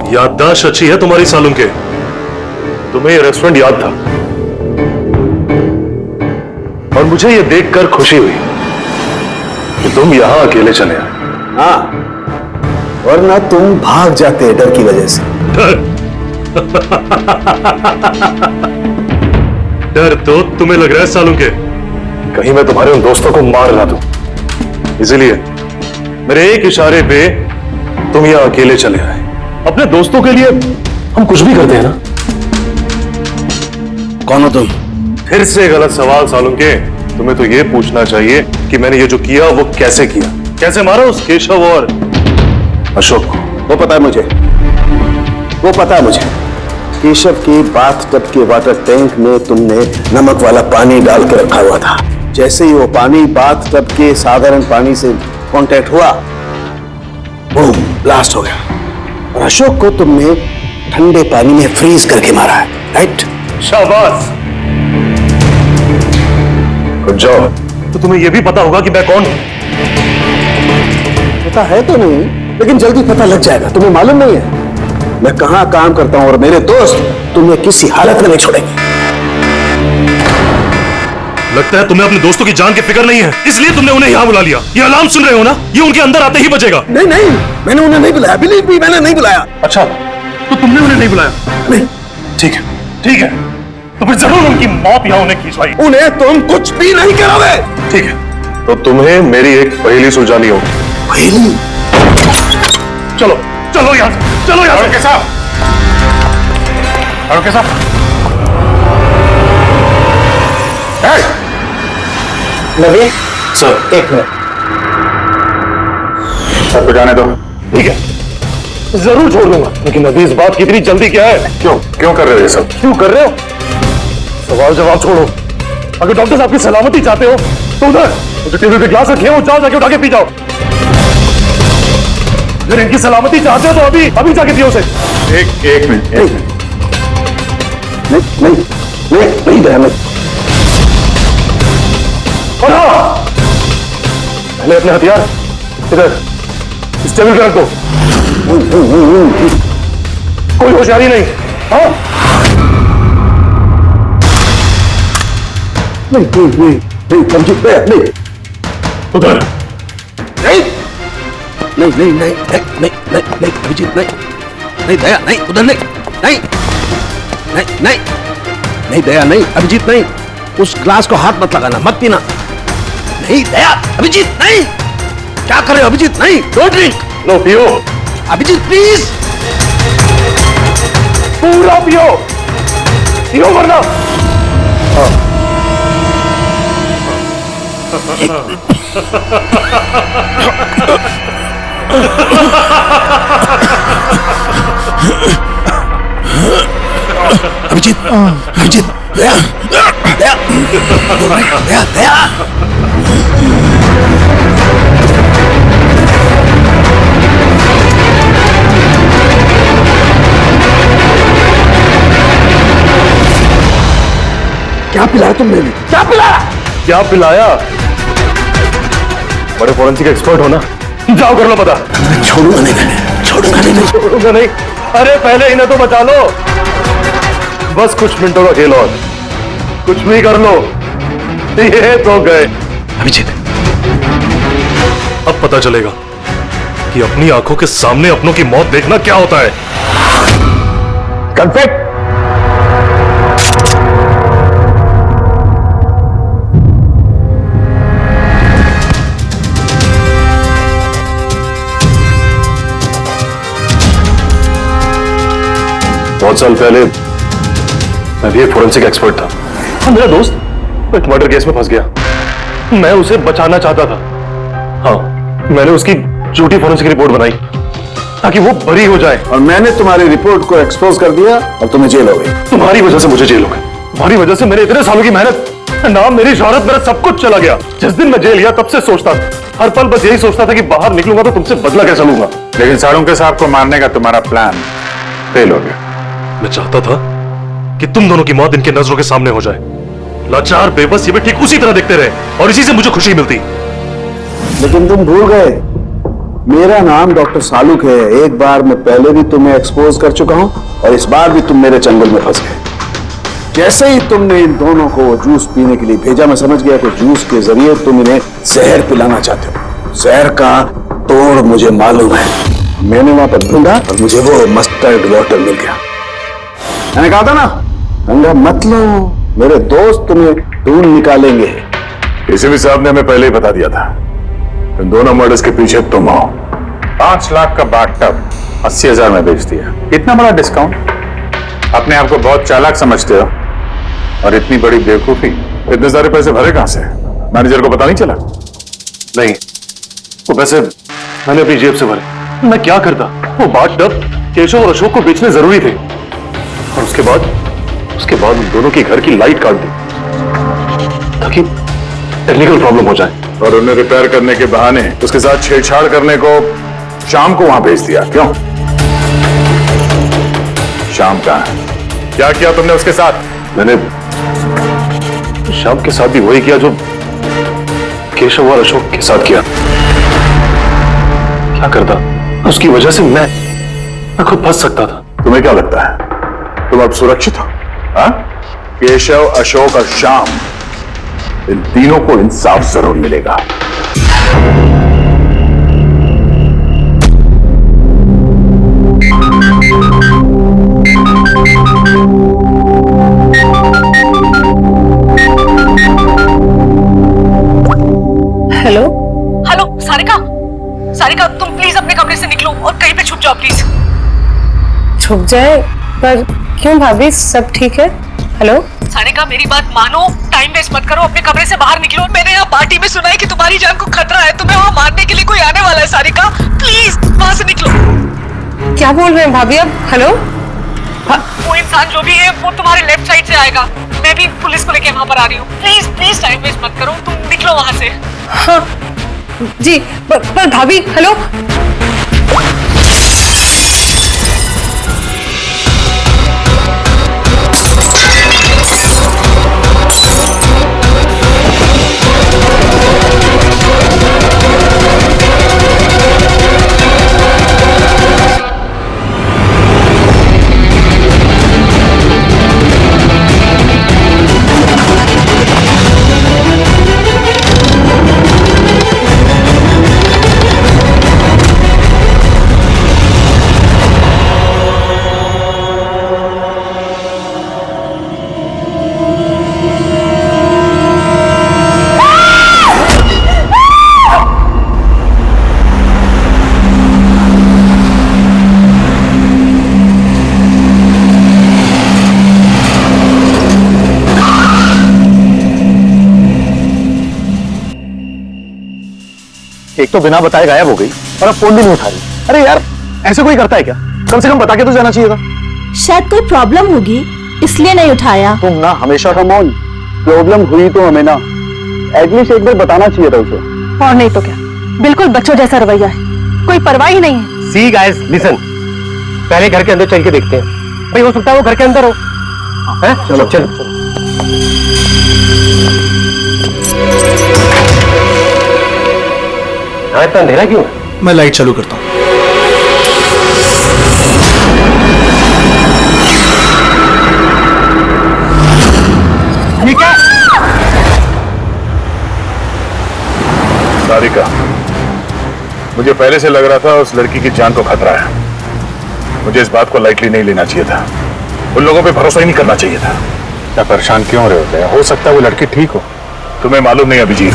याददाश्त अच्छी है तुम्हारी सालुके, तुम्हें ये रेस्टोरेंट याद था और मुझे ये देखकर खुशी हुई तुम यहाँ अकेले चले आए। हाँ, वरना तुम भाग जाते डर की वजह से। डर तो तुम्हें लग रहा है सालों के, कहीं मैं तुम्हारे उन दोस्तों को मार ना दूं, इसीलिए मेरे एक इशारे पे तुम यहाँ अकेले चले आए। अपने दोस्तों के लिए हम कुछ भी करते हैं ना। कौन हो तुम? फिर से गलत सवाल सालों के। तुम्हें तो ये पूछना चाहिए कि मैंने ये जो किया वो कैसे किया, कैसे मारा उस केशव और अशोक को। वो पता है मुझे, वो पता है मुझे। केशव के बाथटब के वाटर टैंक में तुमने नमक वाला पानी डाल के रखा हुआ था। जैसे ही वो पानी बाथटब के साधारण पानी से कांटेक्ट हुआ, बूम, ब्लास्ट हो गया। और अशोक को तुमने ठंडे पानी में फ्रीज करके मारा है, राइट? शाबाश। Good job. तो तुम्हें यह भी पता होगा कि मैं कौन हूं? पता है तो नहीं, लेकिन जल्दी पता लग जाएगा। तुम्हें मालूम नहीं है मैं कहां काम करता हूं, और मेरे दोस्त तुम्हें किसी हालत में नहीं छोड़ेंगे। लगता है तुम्हें अपने दोस्तों की जान की फिक्र नहीं है, इसलिए तुमने उन्हें यहां बुला लिया। ये अलार्म सुन रहे हो ना, ये उनके अंदर आते ही बजेगा। नहीं नहीं, मैंने उन्हें नहीं बुलाया, बिलीव मी, मैंने नहीं बुलाया। अच्छा, तो तुमने उन्हें नहीं बुलाया? नहीं। ठीक है, ठीक है, तो फिर जरूर उनकी मौत यहां उन्हें खिंचवाई। उन्हें तुम कुछ भी नहीं करोगे। ठीक है, तो तुम्हें मेरी एक पहेली सुलझानी होगी। पहेली? चलो चलो यहां से, चलो यहां से। साहब, आरोग्य साहब, नवीन सर, एक मिनट। सर को जाने दो। ठीक है, जरूर छोड़ दूंगा, लेकिन अभी इस बात की इतनी जल्दी क्या है? क्यों क्यों कर रहे हो ये सब? क्यों कर रहे हो? सवाल जवाब छोड़ो। अगर डॉक्टर साहब की सलामती चाहते हो तो उधर जो टेबल पे ग्लास रखे हो, जाओ जाके उठा के पी जाओ। अगर इनकी सलामती चाहते हो तो अभी अभी जाके पियो उसे। एक मिनट, नहीं दया, नहीं। और हाँ, पहले अपने हथियार इधर इस टेबल पे रख दो। कोई होशियारी नहीं। हाँ, नहीं, समझी दया, नहीं। उधर नहीं, अभिजीत नहीं, नहीं दया नहीं, उधर नहीं, नहीं, नहीं, नहीं, नहीं दया नहीं, अभिजीत नहीं, उस ग्लास को हाथ मत लगाना, मत पीना। नहीं दया, अभिजीत नहीं, क्या कर रहे हो अभिजीत? नहीं, डोंट ड्रिंक। लो पियो अभिजीत प्लीज। पूरा पियो, पियो वरना। अभिजीत, अभिजीत, दया, दया, दया, दया। क्या पिलाया तुमने? क्या पिलाया? क्या पिलाया? बड़े फॉरेंसिक एक्सपर्ट हो ना, जाओ कर लो पता। छोड़ूंगा नहीं, छोड़ूंगा नहीं, छोड़ूंगा नहीं। अरे पहले इन्हें तो बचा लो, बस कुछ मिनटों का खेल और, कुछ भी कर लो। ये तो गए। अभिजीत, अब पता चलेगा कि अपनी आंखों के सामने अपनों की मौत देखना क्या होता है। कन्फेक्ट। बहुत साल पहले मैं भी एक फोरेंसिक एक्सपर्ट था। मेरा दोस्त एक मर्डर केस में फंस गया। मैं उसे बचाना चाहता था। हाँ, मैंने उसकी झूठी फोरेंसिक रिपोर्ट बनाई ताकि वो बरी हो जाए। और मैंने तुम्हारी रिपोर्ट को एक्सपोज कर दिया और तुम्हें जेल हो गई। तुम्हारी वजह से मुझे जेल हो गई। तुम्हारी वजह से मेरे इतने सालों की मेहनत, नाम, मेरी शोहरत, मेरा सब कुछ चला गया। जिस दिन मैं जेल गया तब से सोचता था, हर पल बस यही सोचता था कि बाहर निकलूंगा तो तुमसे बदला कैसा लूंगा। लेकिन साळुंके साहब को मारने का तुम्हारा प्लान फेल हो गया। मैं चाहता था कि तुम दोनों की मौत इनके नजरों के सामने हो जाए। लाचार, बेबस, ये भी ठीक उसी तरह देखते रहे और इसी से मुझे खुशी मिलती। लेकिन तुम भूल गए, मेरा नाम डॉक्टर सालुक है। एक बार मैं पहले भी तुम्हें एक्सपोज कर चुका हूं और इस बार भी तुम मेरे चंगुल में फंस गए। जैसे ही तुमने इन दोनों को जूस पीने के लिए भेजा, मैं समझ गया कि जूस के जरिए तुम इन्हें जहर पिलाना चाहते हो। शहर का तोड़ मुझे मालूम है। मैंने वहां पर ढूंढा और मुझे वो मस्टर्ड वाटर मिल गया। मैंने कहा था ना, पंगा मत लो, मेरे दोस्त तुम्हें ढूंढ निकालेंगे। एसीपी साहब ने हमें पहले ही बता दिया था, इन दोनों मर्डर्स के पीछे तुम हो। 5 लाख का बाथटब 80,000 में बेच दिया। इतना बड़ा डिस्काउंट? अपने आप को बहुत चालाक समझते हो और इतनी बड़ी बेवकूफी। इतने सारे पैसे भरे कहां से? मैनेजर को पता नहीं चला? नहीं, वो पैसे मैंने अपनी जेब से भरे। मैं क्या करता? वो बाथटब केशव और अशोक को बेचने जरूरी थे, और उसके बाद उन दोनों के घर की लाइट काट दी ताकि टेक्निकल प्रॉब्लम हो जाए। और उन्हें रिपेयर करने के बहाने उसके साथ छेड़छाड़ करने को शाम को वहां भेज दिया। क्यों? शाम का क्या किया तुमने उसके साथ? मैंने शाम के साथ भी वही किया जो केशव और अशोक के साथ किया। क्या करता? उसकी वजह से मैं खुद फंस सकता था। तुम्हें क्या लगता है तुम अब सुरक्षित हो? हाँ? केशव, अशोक और श्याम, इन तीनों को इंसाफ जरूर मिलेगा। हेलो हेलो सारिका, सारिका तुम प्लीज अपने कमरे से निकलो और कहीं पे छुप जाओ प्लीज। छुप जाए? पर क्यों भाभी, सब ठीक है? हेलो सारिका मेरी बात मानो, टाइम वेस्ट मत करो, अपने कमरे से बाहर निकलो। मैंने यहाँ पार्टी में सुना है कि तुम्हारी जान को खतरा है, तुम्हें वहाँ मारने के लिए कोई आने वाला है। सारिका प्लीज वहाँ से निकलो। क्या बोल रहे हैं भाभी अब? हेलो, वो इंसान जो भी है वो तुम्हारे लेफ्ट साइड से आएगा। मैं भी पुलिस को लेके वहाँ पर आ रही हूँ। प्लीज प्लीज टाइम वेस्ट मत करो, तुम निकलो वहाँ से। हाँ जी, पर भाभी हेलो। एक तो बिना बताए गायब हो गई और अब फोन भी नहीं उठा रही। अरे यार, ऐसे कोई करता है क्या? कम से कम बता के तो जाना चाहिए था। शायद कोई प्रॉब्लम होगी इसलिए नहीं उठाया। तुम ना हमेशा कमॉन, प्रॉब्लम हुई तो हमें ना एटलीस्ट एक बार बताना चाहिए था उसे। और नहीं तो क्या, बिल्कुल बच्चों जैसा रवैया है, कोई परवाह ही नहीं है। सी गाइस लिसन, पहले घर के अंदर चल के देखते हैं। भाई हो सकता है वो घर के अंदर हो। हैं? चलो चलो। इतना अंधेरा क्यों? मैं लाइट चालू करता हूँ। सारिका, मुझे पहले से लग रहा था उस लड़की की जान को खतरा है। मुझे इस बात को लाइटली नहीं लेना चाहिए था, उन लोगों पे भरोसा ही नहीं करना चाहिए था। क्या परेशान क्यों हो रहे होते हैं? हो सकता है वो लड़की ठीक हो। तुम्हें मालूम नहीं अभिजीत,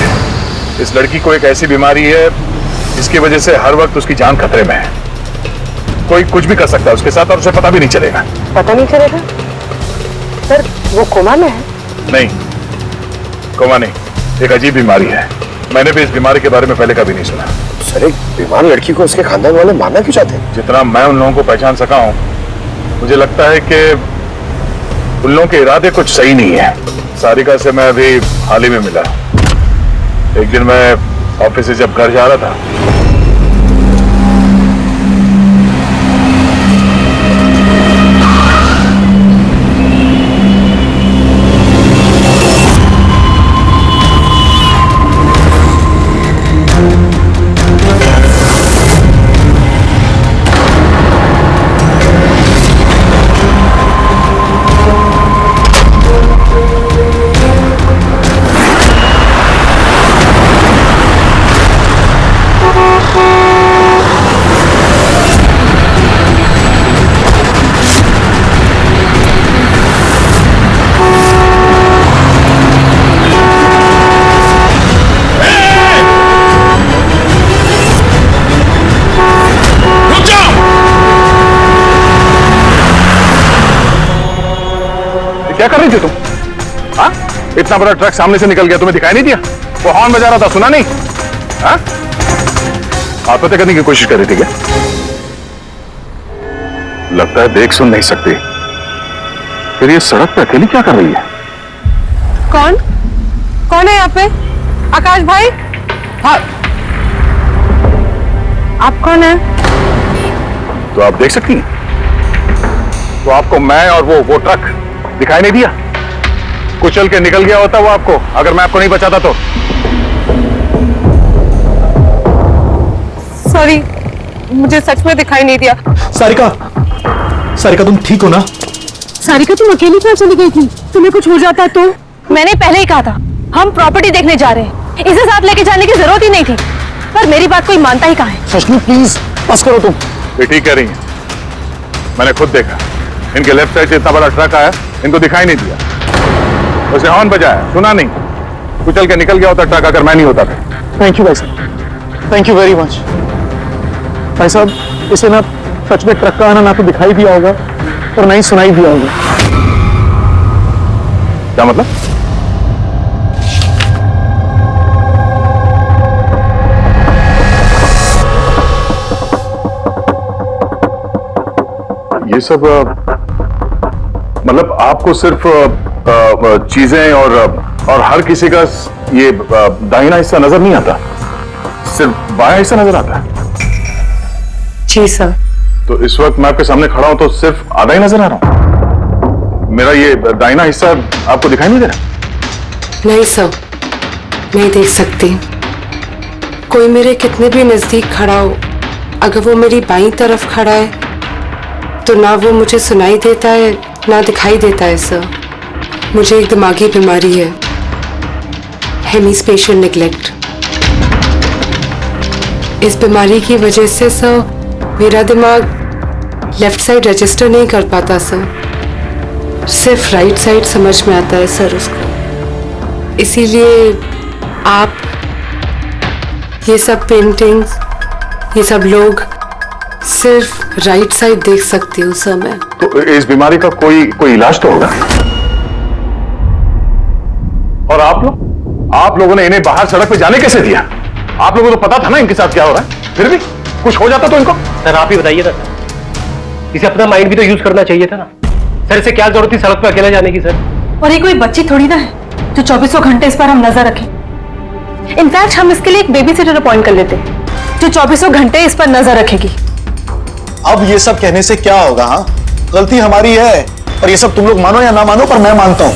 इस लड़की को एक ऐसी बीमारी है जिसकी वजह से हर वक्त उसकी जान खतरे में है। कोई कुछ भी कर सकता है उसके साथ और उसे पता भी नहीं चलेगा। पता नहीं चलेगा? सर वो कोमा में है? नहीं, कोमा नहीं, एक अजीब बीमारी है। मैंने भी इस बीमारी के बारे में पहले कभी नहीं सुना। सर, एक बीमार लड़की को उसके खानदान वाले मारना क्यों चाहते हैं? जितना मैं उन लोगों को पहचान सका हूं, मुझे लगता है कि उन लोगों के इरादे कुछ सही नहीं है। सारिका से मैं अभी हाल ही में मिला। एक दिन मैं ऑफिस से जब घर जा रहा था, कर रही थी तुम? हाँ, इतना बड़ा ट्रक सामने से निकल गया, तुम्हें दिखाई नहीं दिया? वो हॉर्न बजा रहा था, सुना नहीं? हाँ, आत्महत्या करने की कोशिश कर रही थी क्या? लगता है देख सुन नहीं सकती। फिर ये सड़क पे अकेली क्या कर रही है? कौन कौन है यहाँ पे? आकाश भाई? हाँ। आप कौन है? तो आप देख सकती हैं? तो आपको मैं और वो ट्रक दिखाई नहीं दिया? कुचल के निकल गया होता वो आपको, अगर मैं आपको नहीं बचाता तो। सॉरी, मुझे सच में दिखाई नहीं दिया। सारिका तुम ठीक हो ना? सारिका तुम अकेली कहाँ चली गई थी? तुम्हें कुछ हो जाता तो? मैंने पहले ही कहा था हम प्रॉपर्टी देखने जा रहे हैं, इसे साथ लेके जाने की जरूरत ही नहीं थी, पर मेरी बात कोई मानता ही कहाँ है। सचमुच प्लीज बस करो तुम। ये ठीक कह रही हैं, मैंने खुद देखा। इनके लेफ्ट साइड से इतना बड़ा ट्रक आया, इनको दिखाई नहीं दिया। उसने हॉर्न बजाया, सुना नहीं, कुचल के निकल गया होता ट्रक अगर मैं नहीं होता था। थैंक यू भाई साहब, थैंक यू वेरी मच। भाई साहब, इसे ना सच में ट्रक का आना ना तो दिखाई दिया होगा और ना ही सुनाई दिया होगा। क्या मतलब? ये सब मतलब आपको सिर्फ चीजें और हर किसी का ये दाहिना हिस्सा नजर नहीं आता, सिर्फ बायां हिस्सा नजर आता है? जी सर। तो इस वक्त मैं आपके सामने खड़ा हूं तो सिर्फ आधा ही नजर आ रहा हूं? मेरा ये दाहिना हिस्सा आपको दिखाई नहीं दे रहा? नहीं सर, नहीं देख सकती। कोई मेरे कितने भी नजदीक खड़ा हो, अगर वो मेरी बाईं तरफ खड़ा है तो ना वो मुझे सुनाई देता है ना दिखाई देता है सर। मुझे एक दिमागी बीमारी है, हेमीस्पेशियल नेग्लेक्ट। इस बीमारी की वजह से सर मेरा दिमाग लेफ्ट साइड रजिस्टर नहीं कर पाता सर, सिर्फ राइट साइड समझ में आता है सर उसको। इसीलिए आप ये सब पेंटिंग्स, ये सब लोग सिर्फ राइट साइड देख सकती हूँ सर मैं। तो इस बीमारी का कोई इलाज तो होगा? और आप लोगों ने इन्हें बाहर सड़क पे जाने कैसे दिया? आप लोगों को तो पता था ना इनके साथ क्या हो रहा है, फिर भी कुछ हो जाता तो इनको? सर आप ही बताइए ना, इसे अपना माइंड भी तो यूज करना चाहिए था ना। सर इसे क्या जरूरत थी सड़क पे अकेले जाने की सर? और ये कोई बच्ची थोड़ी ना है जो 24 घंटे इस पर हम नजर रखें। इनफैक्ट हम इसके लिए एक बेबी सिटर अपॉइंट कर लेते हैं जो 24 घंटे इस पर नजर रखेगी। अब ये सब कहने से क्या होगा? हाँ, गलती हमारी है और ये सब तुम लोग मानो या ना मानो पर मैं मानता हूं।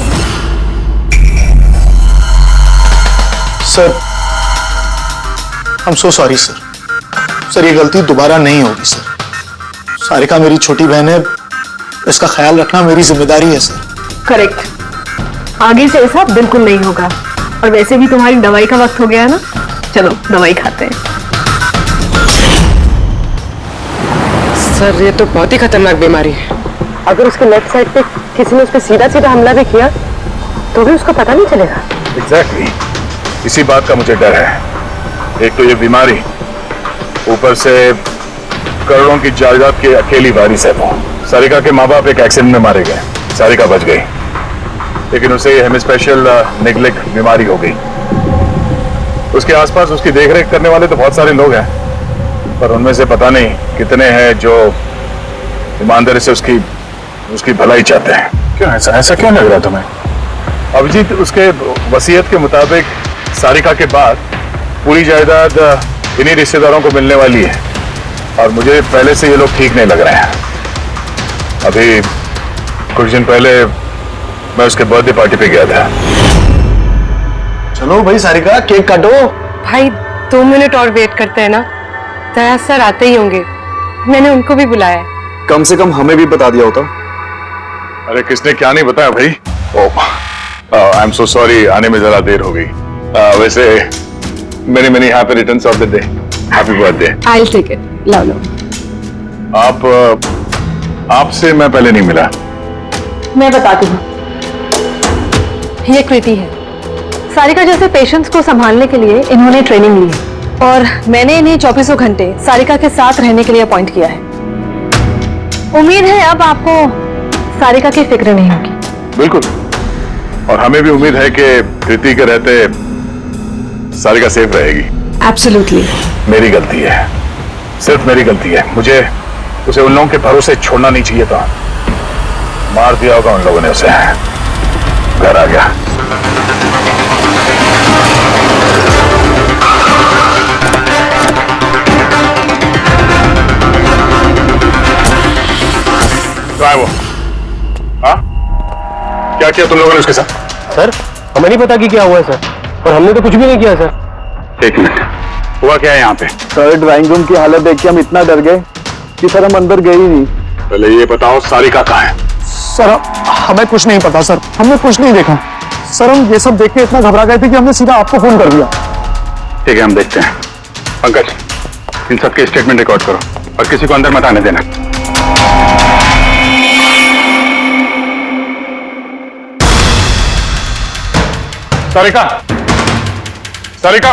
Sir I am so sorry sir. Sir ये गलती दोबारा नहीं होगी सर। सारिका मेरी छोटी बहन है, इसका ख्याल रखना मेरी जिम्मेदारी है सर। करेक्ट, आगे से ऐसा बिल्कुल नहीं होगा। और वैसे भी तुम्हारी दवाई का वक्त हो गया है ना, चलो दवाई खाते हैं। सर ये तो बहुत ही खतरनाक बीमारी है। अगर उसके लेफ्ट साइड पे किसी ने उस पर सीधा सीधा हमला भी किया तो भी उसको पता नहीं चलेगा। एग्जैक्टली, इसी बात का मुझे डर है। एक तो ये बीमारी, ऊपर से करोड़ों की जायदाद की अकेली वारिस है वो। सारिका के माँ बाप एक एक्सीडेंट में मारे गए, सारिका बच गई, लेकिन उसे हेमीस्पेशियल नेग्लेक्ट बीमारी हो गई। उसके आसपास उसकी देखरेख करने वाले तो बहुत सारे लोग हैं, पर उनमें से पता नहीं कितने हैं जो ईमानदारी से उसकी भलाई चाहते हैं। क्यों ऐसा क्यों लग रहा है तुम्हें? अभिजीत, उसके वसीयत के मुताबिक सारिका के बाद पूरी जायदाद इन्हीं रिश्तेदारों को मिलने वाली है, और मुझे पहले से ये लोग ठीक नहीं लग रहे हैं। अभी कुछ दिन पहले मैं उसके बर्थडे पार्टी पे गया था। चलो भाई सारिका, केक काटो। भाई 2 मिनट और वेट करते हैं ना, दया सर आते ही होंगे, मैंने उनको भी बुलाया है। कम से कम हमें भी बता दिया होता। अरे किसने क्या नहीं बताया भाई। आई एम सो सॉरी, आने में जरा देर हो गई। वैसे many happy returns of the day, happy birthday. I will take it, लो। आपसे मैं पहले नहीं मिला। मैं बताती हूँ, ये कृति है। सारिका जैसे पेशेंट्स को संभालने के लिए इन्होंने ट्रेनिंग ली है और मैंने इन्हें 24 घंटे सारिका के साथ रहने के लिए अपॉइंट किया है। उम्मीद है अब आपको सारिका की फिक्र नहीं होगी। बिल्कुल, और हमें भी उम्मीद है कि कृति के रहते सारिका सेफ रहेगी। एब्सोल्युटली। मेरी गलती है, सिर्फ मेरी गलती है। मुझे उसे उन लोगों के भरोसे छोड़ना नहीं चाहिए था। मार दिया होगा उन लोगों ने उसे। घर आ गया। कहाँ है वो? हाँ? क्या किया तुम लोगों ने उसके साथ? सर हमें नहीं पता कि क्या हुआ है सर, और हमने तो कुछ भी नहीं किया सर। एक मिनट, हुआ क्या है यहाँ पे? सर ड्राइंग रूम की हालत देख के हम इतना डर गए कि सर हम अंदर गए ही नहीं। पहले ये बताओ सारिका कहाँ है? सर हमें कुछ नहीं पता सर, हमने कुछ नहीं देखा सर। हम ये सब देख के इतना घबरा गए थे कि हमने सीधा आपको फोन कर दिया। ठीक है, हम देखते हैं। पंकज, इन सबके स्टेटमेंट रिकॉर्ड करो और किसी को अंदर मत आने देना। सारिका, सारिका,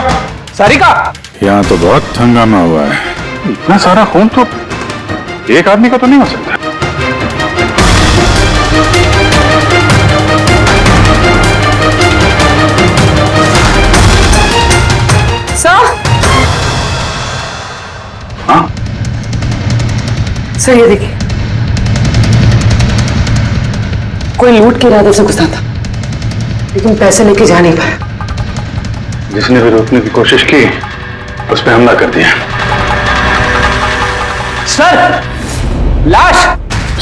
सारिका! यहाँ तो बहुत हंगामा हुआ है। इतना सारा खून तो एक आदमी का तो नहीं हो सकता। सर, हाँ सर ये देखिए, कोई लूट के इरादे से घुसा था, लेकिन पैसे लेके जा नहीं पाया। जिसने भी रोकने की कोशिश की उस पर हमला कर दिया। सर लाश!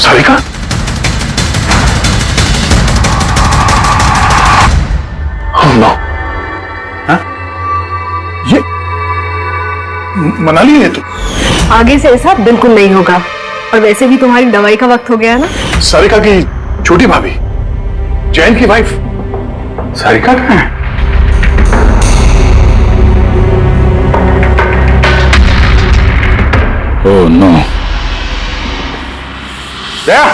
सारिका? Oh no! हाँ? ये मनाली है तू? आगे से ऐसा बिल्कुल नहीं होगा, और वैसे भी तुम्हारी दवाई का वक्त हो गया ना। सारिका की छोटी भाभी, जैन की वाइफ सारिका कहाँ है? Oh no. दया!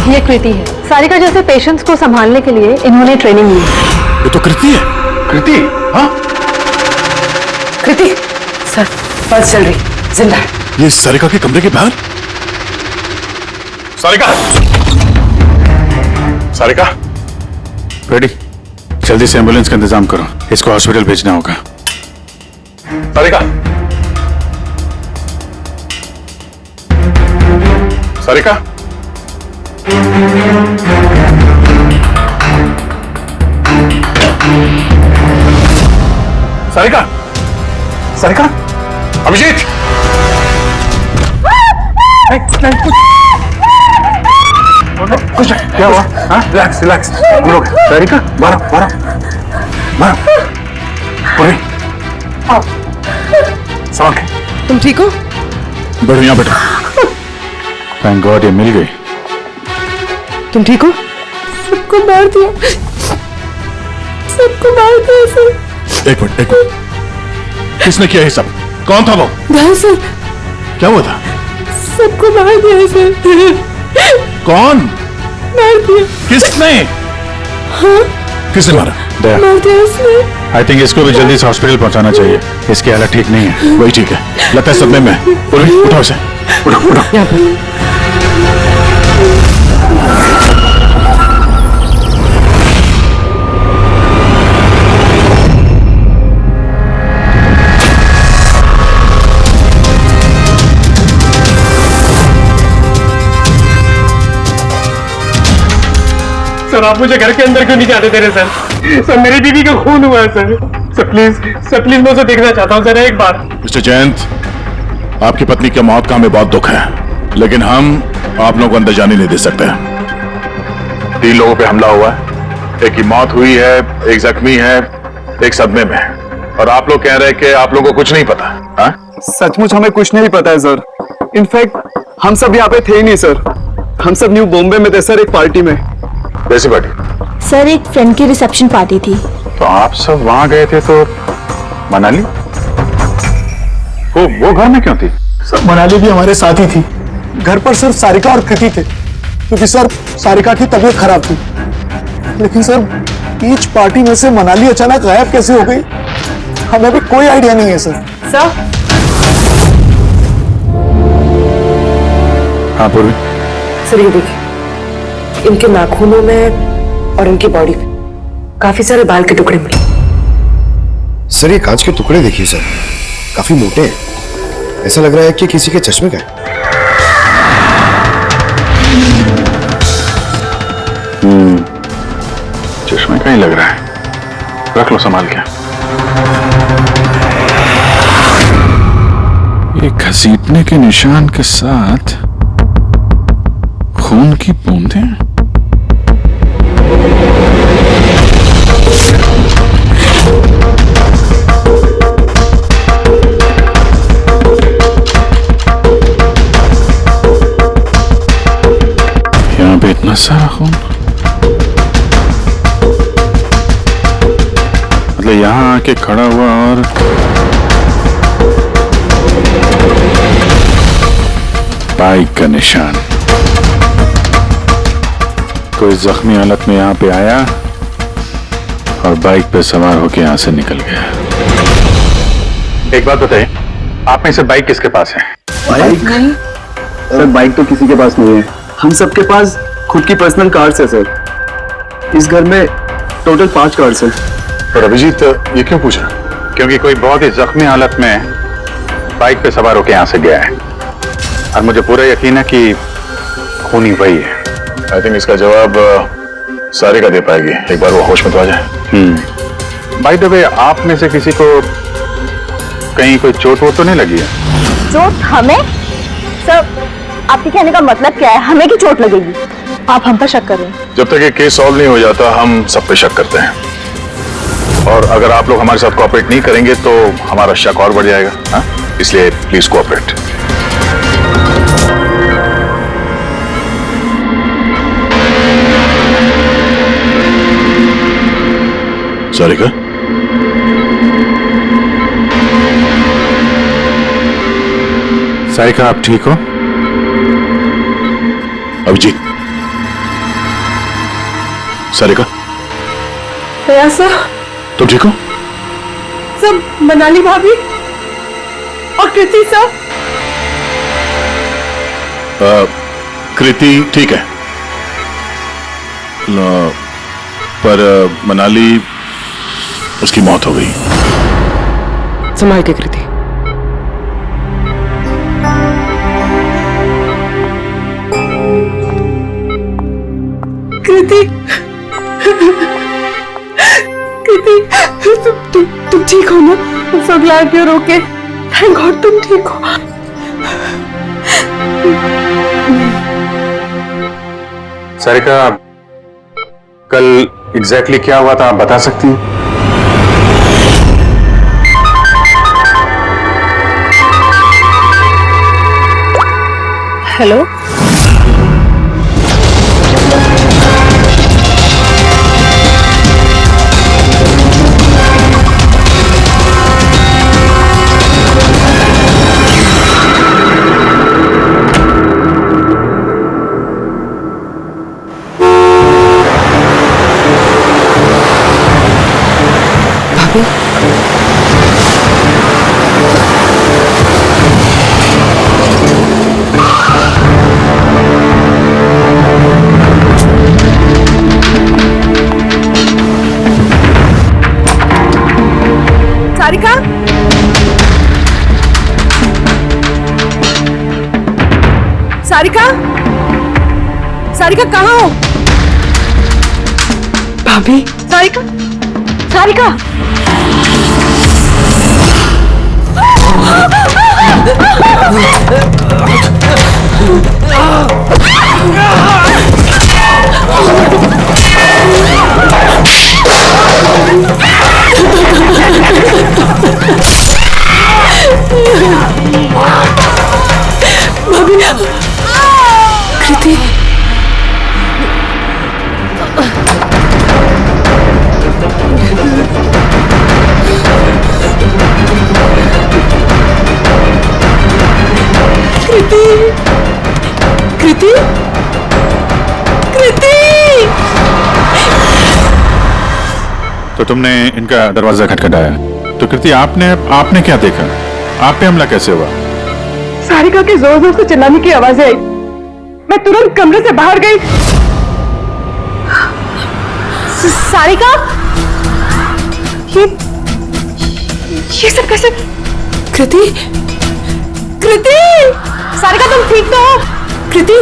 ये कृति है। सारिका जैसे पेशेंट्स को संभालने के लिए इन्होंने ट्रेनिंग ली है। ये तो कृति है। कृति? हाँ? कृति सर, पल्स चल रही, जिंदा है। ये सारिका के कमरे के बाहर। सारिका! सारिका? रेडी, जल्दी से एम्बुलेंस का इंतजाम करो, इसको हॉस्पिटल भेजना होगा। सारिका! सारिका? सारिका? सारिका? अभिजीत! कुछ नहीं, क्या हुआ? हाँ? Relax, relax. लोग, सारिका, बारह। संभाल के। तुम ठीक हो? बैठो यहाँ बैठो। थैंक गॉड ये मिल गई। तुम ठीक हो? सबको मार दिया, सबको मार दिया सर। एक मिनट। किसने किया ये सब? कौन था वो? सर, क्या हुआ था? सबको मार दिया सर। कौन मार दिया? किसने? हाँ? किसने मारा? दया, मार दिया उसने। आई थिंक इसको भी जल्दी से हॉस्पिटल पहुंचाना चाहिए। इसकी हालत ठीक नहीं है। वही ठीक है, लगता है सदमे में है। उठाओ इसे, उठाओ। यहाँ पे सर, आप मुझे घर के अंदर क्यों नहीं जाने दे रहे सर? सर मेरी बीवी का खून हुआ है सर। सर प्लीज मैं उसे देखना चाहता हूँ सर एक बार। मिस्टर जयंत, आपकी पत्नी की मौत का हमें बहुत दुख है, लेकिन हम आप लोगों को अंदर जाने नहीं दे सकते। 3 लोगों पे हमला हुआ है, एक की मौत हुई है, एक जख्मी है, एक सदमे में, और आप लोग कह रहे हैं कि आप लोगों को कुछ नहीं पता। हाँ? सचमुच हमें कुछ नहीं पता है सर। इनफैक्ट हम सब यहाँ पे थे ही नहीं सर। हम सब न्यू बॉम्बे में थे सर, एक पार्टी में। कैसी पार्टी? सर एक फ्रेंड की रिसेप्शन पार्टी थी। तो आप सब वहां गए थे तो मनाली? वो घर में क्यों थी? सर मनाली भी हमारे साथ ही थी। घर पर सिर्फ सारिका और कृति थे, क्योंकि सर सारिका की तबीयत खराब थी। लेकिन सर बीच पार्टी में से मनाली अचानक गायब कैसे हो गई, हमें भी कोई आइडिया नहीं है सर। सर हाँ पूर्वी। सर ये देखिए, इनके नाखूनों में और इनकी बॉडी में काफी सारे बाल के टुकड़े मिले। सर ये कांच के टुकड़े देखिए सर, काफी मोटे हैं। ऐसा लग रहा है कि किसी के चश्मे का है। चश्मे का ही लग रहा है। रख लो संभाल के। ये घसीटने के निशान के साथ खून की बूंदें। यहाँ पे इतना सारा खून, मतलब यहाँ आके खड़ा हुआ और बाइक का निशान। कोई जख्मी हालत में यहाँ पे आया और बाइक पे सवार होके यहाँ से निकल गया। एक बात बताइए, आप में से बाइक किसके पास है? बाइक नहीं सर, बाइक तो किसी के पास नहीं है। हम सबके पास खुद की पर्सनल कार्स है सर। इस घर में टोटल 5 कार्स हैं। और अभिजीत ये क्यों पूछा? क्योंकि कोई बहुत ही जख्मी हालत में बाइक पे सवार होकर यहाँ से गया है और मुझे पूरा यकीन है कि खूनी वही है। आई थिंक इसका जवाब सारिका दे पाएगी। एक बार वो होश में तो आ जाए। बाय द वे, आप में से किसी को कहीं कोई चोट वोट तो नहीं लगी है? चोट हमें? सर आपके कहने का मतलब क्या है? हमें की चोट लगेगी? आप हम पर शक कर रहे हैं? जब तक ये केस सॉल्व नहीं हो जाता हम सब पे शक करते हैं, और अगर आप लोग हमारे साथ कोऑपरेट नहीं करेंगे तो हमारा शक और बढ़ जाएगा। हाँ? इसलिए प्लीज कोऑपरेट। सारिका, सारिका आप ठीक हो? अभिजीत, सारिका सर, तुम ठीक हो? सब मनाली भाभी और कृति सर। कृति ठीक है, पर मनाली उसकी मौत हो गई। संभाल के कृति। कृति, कृति, तुम ठीक हो ना? सब glad you are okay. Thank God तुम ठीक हो। सारिका, कल एग्जैक्टली क्या हुआ था आप बता सकती हैं? हेलो, सारिका, सारिका, सारिका कहाँ हो? भाभी, सारिका, सारिका। भाभी, कृति, कृति, कृति, कृति। तो तुमने इनका दरवाजा खटखटाया, तो कृति आपने क्या देखा? आप पे हमला कैसे हुआ? सारिका के जोर जोर से चिल्लाने की आवाजें आई। मैं तुरंत कमरे से बाहर गई। सारिका, ये सब कैसे? कृति, कृति, सारिका तुम ठीक तो हो? कृति,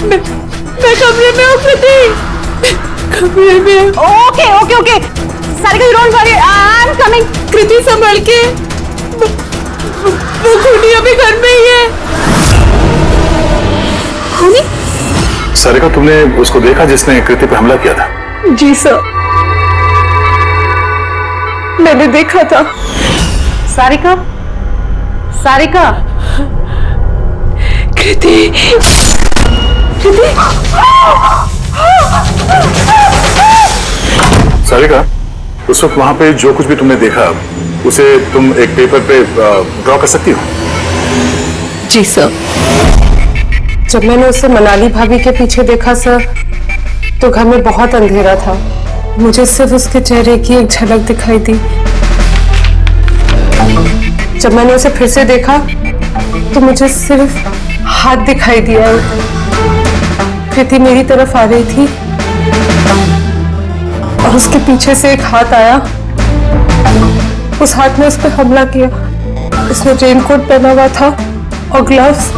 मैं कमरे में हूँ कृति, कमरे में। Okay okay okay Sarika, you don't worry, I am coming. Kriti संभल के, वो खूनी अभी घर में ही है। खूनी? सारिका, तुमने उसको देखा जिसने कृति पे हमला किया था? जी सर, मैंने देखा था। सारिका, सारिका, कृति, कृति, सारिका, उस वक्त वहां पे जो कुछ भी तुमने देखा उसे तुम एक पेपर पे ड्रॉ कर सकती हो? जी सर। जब मैंने उसे मनाली भाभी के पीछे देखा सर, तो घर में बहुत अंधेरा था। मुझे सिर्फ उसके चेहरे की एक झलक दिखाई दी। जब मैंने उसे फिर से देखा तो मुझे सिर्फ हाथ दिखाई दिया। कृति मेरी तरफ आ रही थी और उसके पीछे से एक हाथ आया। उस हाथ ने उस पर हमला किया। उसने रेनकोट पहना हुआ था और ग्लव्स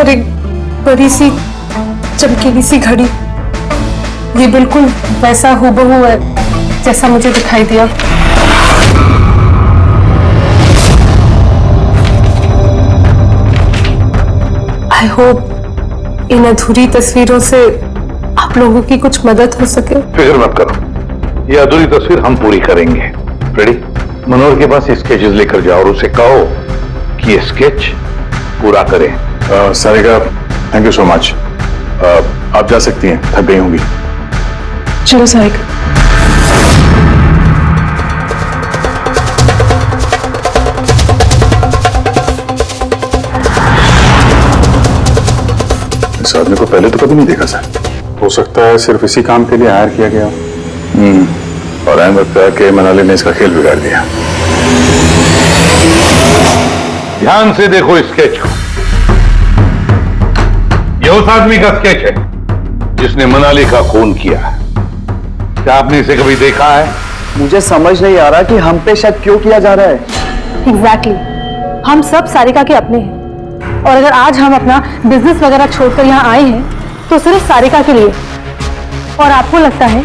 और एक बड़ी सी चमकीली सी घड़ी। ये बिल्कुल वैसा हूबहू है जैसा मुझे दिखाई दिया। आई होप इन अधूरी तस्वीरों से आप लोगों की कुछ मदद हो सके। फिक्र मत करो, ये अधूरी तस्वीर हम पूरी करेंगे। रेडी? मनोहर के पास स्केचेस लेकर जाओ और उसे कहो कि ये स्केच पूरा करें। Sarika, thank you so much. आप जा सकती हैं, थक गई होंगी। चलो सारिका। इस आदमी को पहले तो कभी नहीं देखा सर। हो सकता है सिर्फ इसी काम के लिए हायर किया गया। और अहम लगता है कि मनाली ने इसका खेल बिगाड़ दिया। ध्यान से देखो इस स्केच को। यह उस आदमी का स्केच है जिसने मनाली का खून किया। क्या आपने इसे कभी देखा है? मुझे समझ नहीं आ रहा कि हम पे शक क्यों किया जा रहा है। एग्जैक्टली, हम सब सारिका के अपने हैं और अगर आज हम अपना बिजनेस वगैरह छोड़कर यहाँ आए हैं तो सिर्फ सारिका के लिए, और आपको लगता है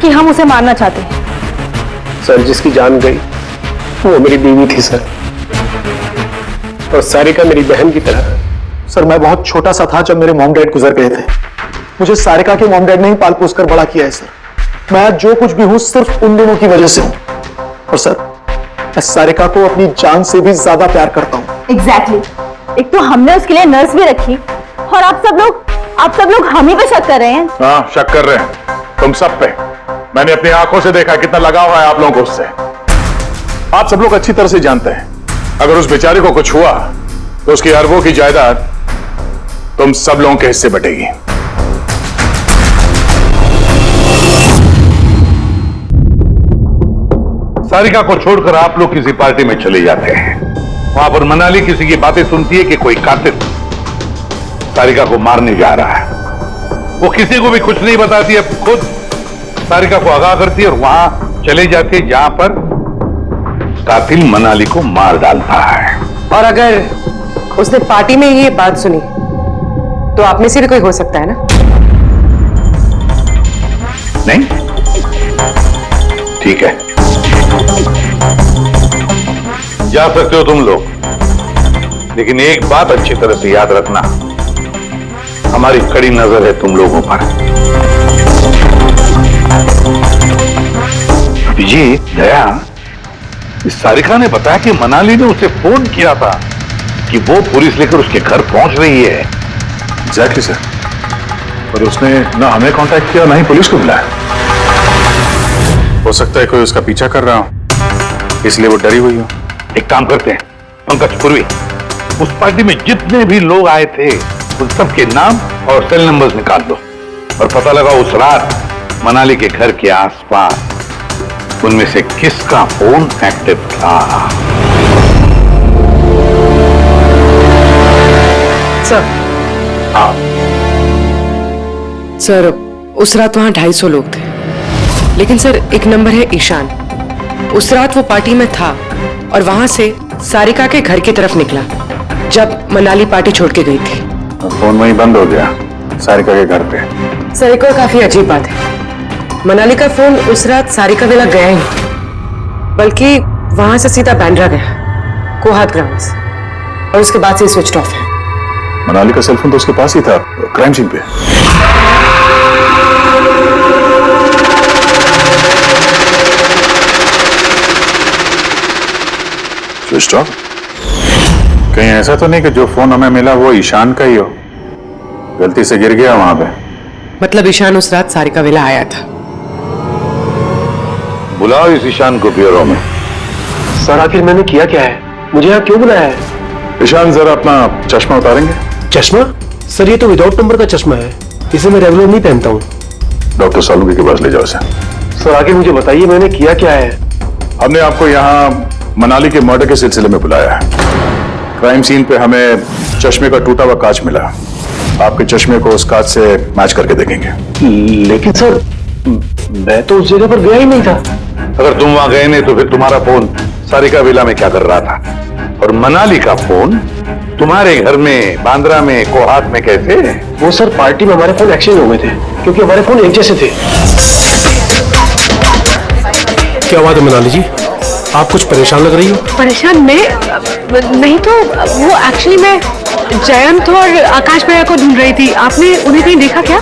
कि हम उसे मारना चाहते हैं। सर, जिसकी जान गई वो मेरी बीवी थी सर, और सारिका मेरी बहन की तरह। सर, मैं बहुत छोटा सा था जब मेरे मॉम डैड गुजर गए थे। मुझे सारिका के मॉम डैड ने ही पाल पोस कर बड़ा किया है सर। मैं आज जो कुछ भी हूं सिर्फ उन दोनों की वजह से हूं। और सर, मैं सारिका को अपनी जान से भी ज्यादा प्यार करता हूं। एग्जैक्टली, एक तो हमने उसके लिए नर्स भी रखी और आप सब लोग हम ही पे शक कर रहे हैं। हाँ, शक कर रहे हैं तुम सब पे। मैंने अपनी आंखों से देखा कितना लगाव है आप लोगों को उससे। आप सब लोग अच्छी तरह से जानते हैं अगर उस बेचारे को कुछ हुआ तो उसकी अरबों की जायदाद तुम सब लोगों के हिस्से बटेगी। सारिका को छोड़कर आप लोग किसी पार्टी में चले जाते हैं। वहां पर मनाली किसी की बातें सुनती है कि कोई कातिल सारिका को मारने जा रहा है। वो किसी को भी कुछ नहीं बताती है, खुद सारिका को आगाह करती है और वहां चले जाती है जहां पर कातिल मनाली को मार डालता है। और अगर उसने पार्टी में ये बात सुनी तो आप में से भी कोई हो सकता है ना? नहीं? ठीक है, जा सकते हो तुम लोग, लेकिन एक बात अच्छी तरह से याद रखना, हमारी कड़ी नजर है तुम लोगों पर। जी दया, इस सारिका ने बताया कि मनाली ने उसे फोन किया था कि वो पुलिस लेकर उसके घर पहुंच रही है। एग्जैक्टली सर, पर उसने ना हमें कांटेक्ट किया ना ही पुलिस को बुलाया। हो सकता है कोई उसका पीछा कर रहा हो, इसलिए वो डरी हुई हो। एक काम करते हैं पंकज, पूर्वी, उस पार्टी में जितने भी लोग आए थे उन सबके नाम और सेल नंबर्स निकाल दो और पता लगा उस रात मनाली के घर के आसपास उनमें से किसका फोन एक्टिव था। सर, हाँ सर उस रात वहाँ 250 लोग थे, लेकिन सर एक नंबर है ईशान। उस रात वो पार्टी में था और वहां से सारिका के घर की तरफ निकला जब मनाली पार्टी छोड़ के गई थी। फोन वहीं बंद हो गया सारिका के घर पे। सर एक और काफी अजीब बात है, मनाली का फोन उस रात सारिका विला गया ही नहीं, बल्कि वहां से सीधा बांद्रा गया कोहात ग्राउंड्स, और उसके बाद से स्विच ऑफ है। मनाली का सेलफोन तो उसके पास ही था क्राइम सीन पे। Switch off? कहीं ऐसा तो नहीं कि जो फोन हमें मिला वो ईशान का ही हो, गलती से गिर गया वहां पे? मतलब ईशान उस रात सारिका विला आया था। बुलाओ इस ईशान को ब्यूरो में। सर आखिर मैंने किया क्या है, मुझे यहाँ क्यों बुलाया है? ईशान जरा अपना चश्मा उतारेंगे? चश्मा? सर ये तो विदाउट नंबर का चश्मा है, इसे मैं रेगुलर नहीं पहनता हूँ। डॉक्टर सालुंके के पास ले जाओ इसे। सर आगे मुझे बताइए मैंने किया क्या है? हमने आपको यहाँ मनाली के मर्डर के सिलसिले में बुलाया है। क्राइम सीन पे हमें चश्मे का टूटा हुआ कांच मिला, आपके चश्मे को उस कांच से मैच करके देखेंगे। लेकिन सर मैं तो उस जगह पर गया ही नहीं था। अगर तुम वहां गए नहीं तो फिर तुम्हारा फोन सारिका विला में क्या कर रहा था? और मनाली का फोन तुम्हारे घर में बांद्रा में कोहात में कैसे? वो सर पार्टी में हमारे फोन एक्सचेंज हो गए थे, क्योंकि हमारे फोन एक जैसे थे। क्या बात है मनाली जी, आप कुछ परेशान लग रही हो? परेशान नहीं तो वो एक्चुअली मैं जयंत और आकाश भैया को ढूंढ रही थी। आपने उन्हें कहीं देखा क्या?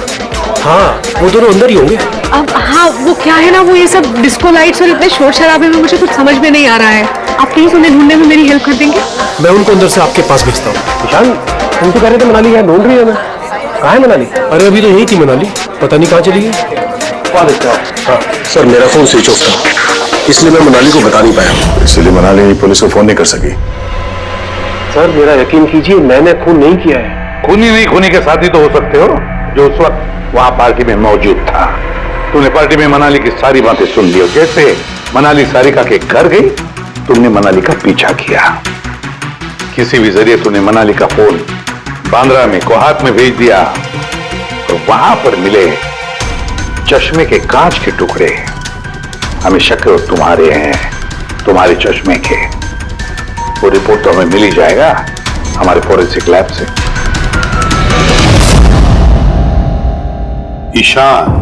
हाँ वो दोनों अंदर ही होंगे। अब हाँ वो क्या है ना, वो ये सब डिस्को लाइट्स और इतने शोर शराबे में मुझे कुछ समझ में नहीं आ रहा है। आप प्लीज उन्हें ढूंढने में मेरी हेल्प कर देंगे? मैं उनको अंदर से आपके पास भेजता हूँ। ईशान तुम तो कह रहे थे मनाली यहाँ ढूंढ रही है, मैं कहाँ है मनाली? अरे अभी तो यही थी मनाली, पता नहीं कहाँ चली गई। हाँ सर मेरा फोन स्विच ऑफ था, इसलिए मैं मनाली को बता नहीं पाया। इसलिए मनाली पुलिस को फोन नहीं कर सकी। सर मेरा यकीन कीजिए मैंने खून नहीं किया है। खूनी नहीं, खूनी के साथी तो हो सकते हो जो उस वक्त वहां पार्टी में मौजूद था। तुमने पार्टी में मनाली की सारी बातें सुन ली, जैसे मनाली सारिका के घर गई तुमने मनाली का पीछा किया, किसी भी जरिए तुमने मनाली का फोन बांद्रा में कोहात में भेज दिया, तो वहां पर मिले चश्मे के कांच के टुकड़े हमें शक है तुम्हारे हैं, तुम्हारे चश्मे के। वो रिपोर्ट तो हमें मिल ही जाएगा हमारे फोरेंसिक लैब से। ईशान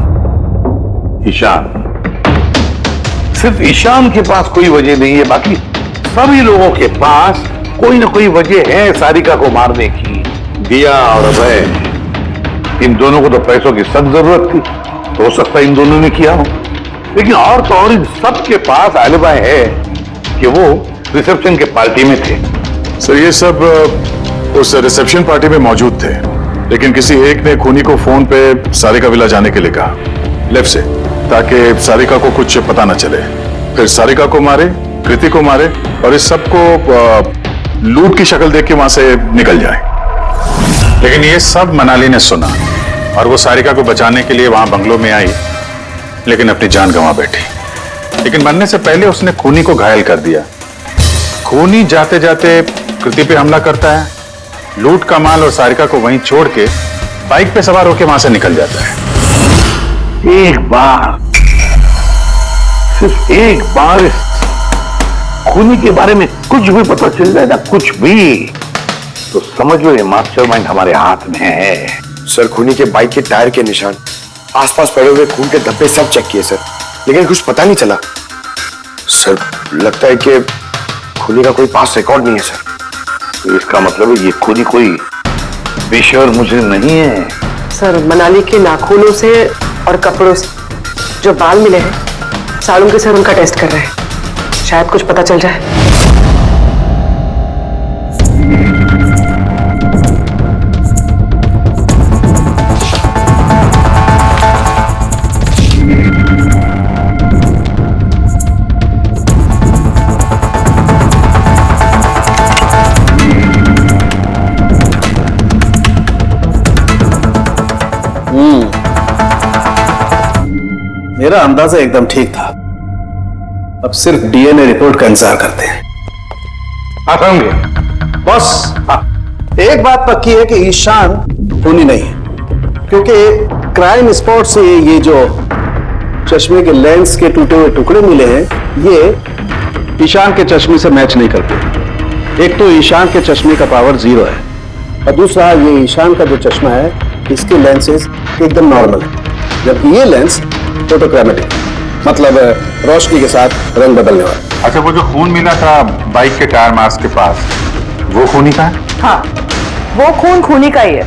सिर्फ ईशान के पास कोई वजह नहीं है, बाकी सभी लोगों के पास कोई ना कोई वजह है सारिका को मारने की। दिया और अभय, इन दोनों को तो पैसों की सख्त जरूरत थी, तो हो सकता है इन दोनों ने किया हो, लेकिन और तो और इन सब के पास आलिबा है कि वो रिसेप्शन के पार्टी में थे। सर ये सब उस रिसेप्शन पार्टी में मौजूद थे, लेकिन किसी एक ने खूनी को फोन पे सारिका विला जाने के लिए कहा लेफ्ट से, ताकि सारिका को कुछ पता न चले। फिर सारिका को मारे, कृति को मारे और इस सब को लूट की शक्ल देख के वहां से निकल जाए। लेकिन ये सब मनाली ने सुना और वो सारिका को बचाने के लिए वहां बंगलों में आई, लेकिन अपनी जान गंवा बैठी। लेकिन मरने से पहले उसने खूनी को घायल कर दिया। खूनी जाते जाते कृति पे हमला करता है, लूट का माल और सारिका को वहीं छोड़ के बाइक पे सवार होकर वहां से निकल जाता है। एक बार, सिर्फ एक बार इस खूनी के बारे में कुछ भी पता चल जाए ना, कुछ भी, तो समझ लो ये मास्टरमाइंड हमारे हाथ में है। सर खूनी के बाइक के टायर के निशान, आसपास पड़े हुए खून के धब्बे सब चेक किए सर, लेकिन कुछ पता नहीं चला। सर लगता है कि खूनी का कोई पास रिकॉर्ड नहीं है सर। तो इसका मतलब है ये खूनी कोई पेशेवर मुजरिम नहीं है। सर मनाली के नाखूनों से और कपड़ों से जो बाल मिले हैं, सालुंके सर उनका टेस्ट कर रहे हैं, शायद कुछ पता चल जाए। मेरा अंदाजा एकदम ठीक था, अब सिर्फ डीएनए रिपोर्ट का इंतजार करते हैं। समझे बॉस, एक बात पक्की है कि ईशान खूनी नहीं है, क्योंकि क्राइम स्पॉट से ये जो चश्मे के लेंस के टूटे हुए टुकड़े मिले हैं, ये ईशान के चश्मे से मैच नहीं करते। एक तो ईशान के चश्मे का पावर 0 है, और दूसरा ये ईशान का जो चश्मा है, इसके लेंसेज एकदम नॉर्मल है, जबकि ये लेंस फोटोक्रोमेटिक, मतलब रोशनी के साथ रंग बदलने वाला। अच्छा, वो जो खून मिला था बाइक के टायर मार्क्स के पास, वो खूनी का है? हाँ, वो खून खूनी का ही है,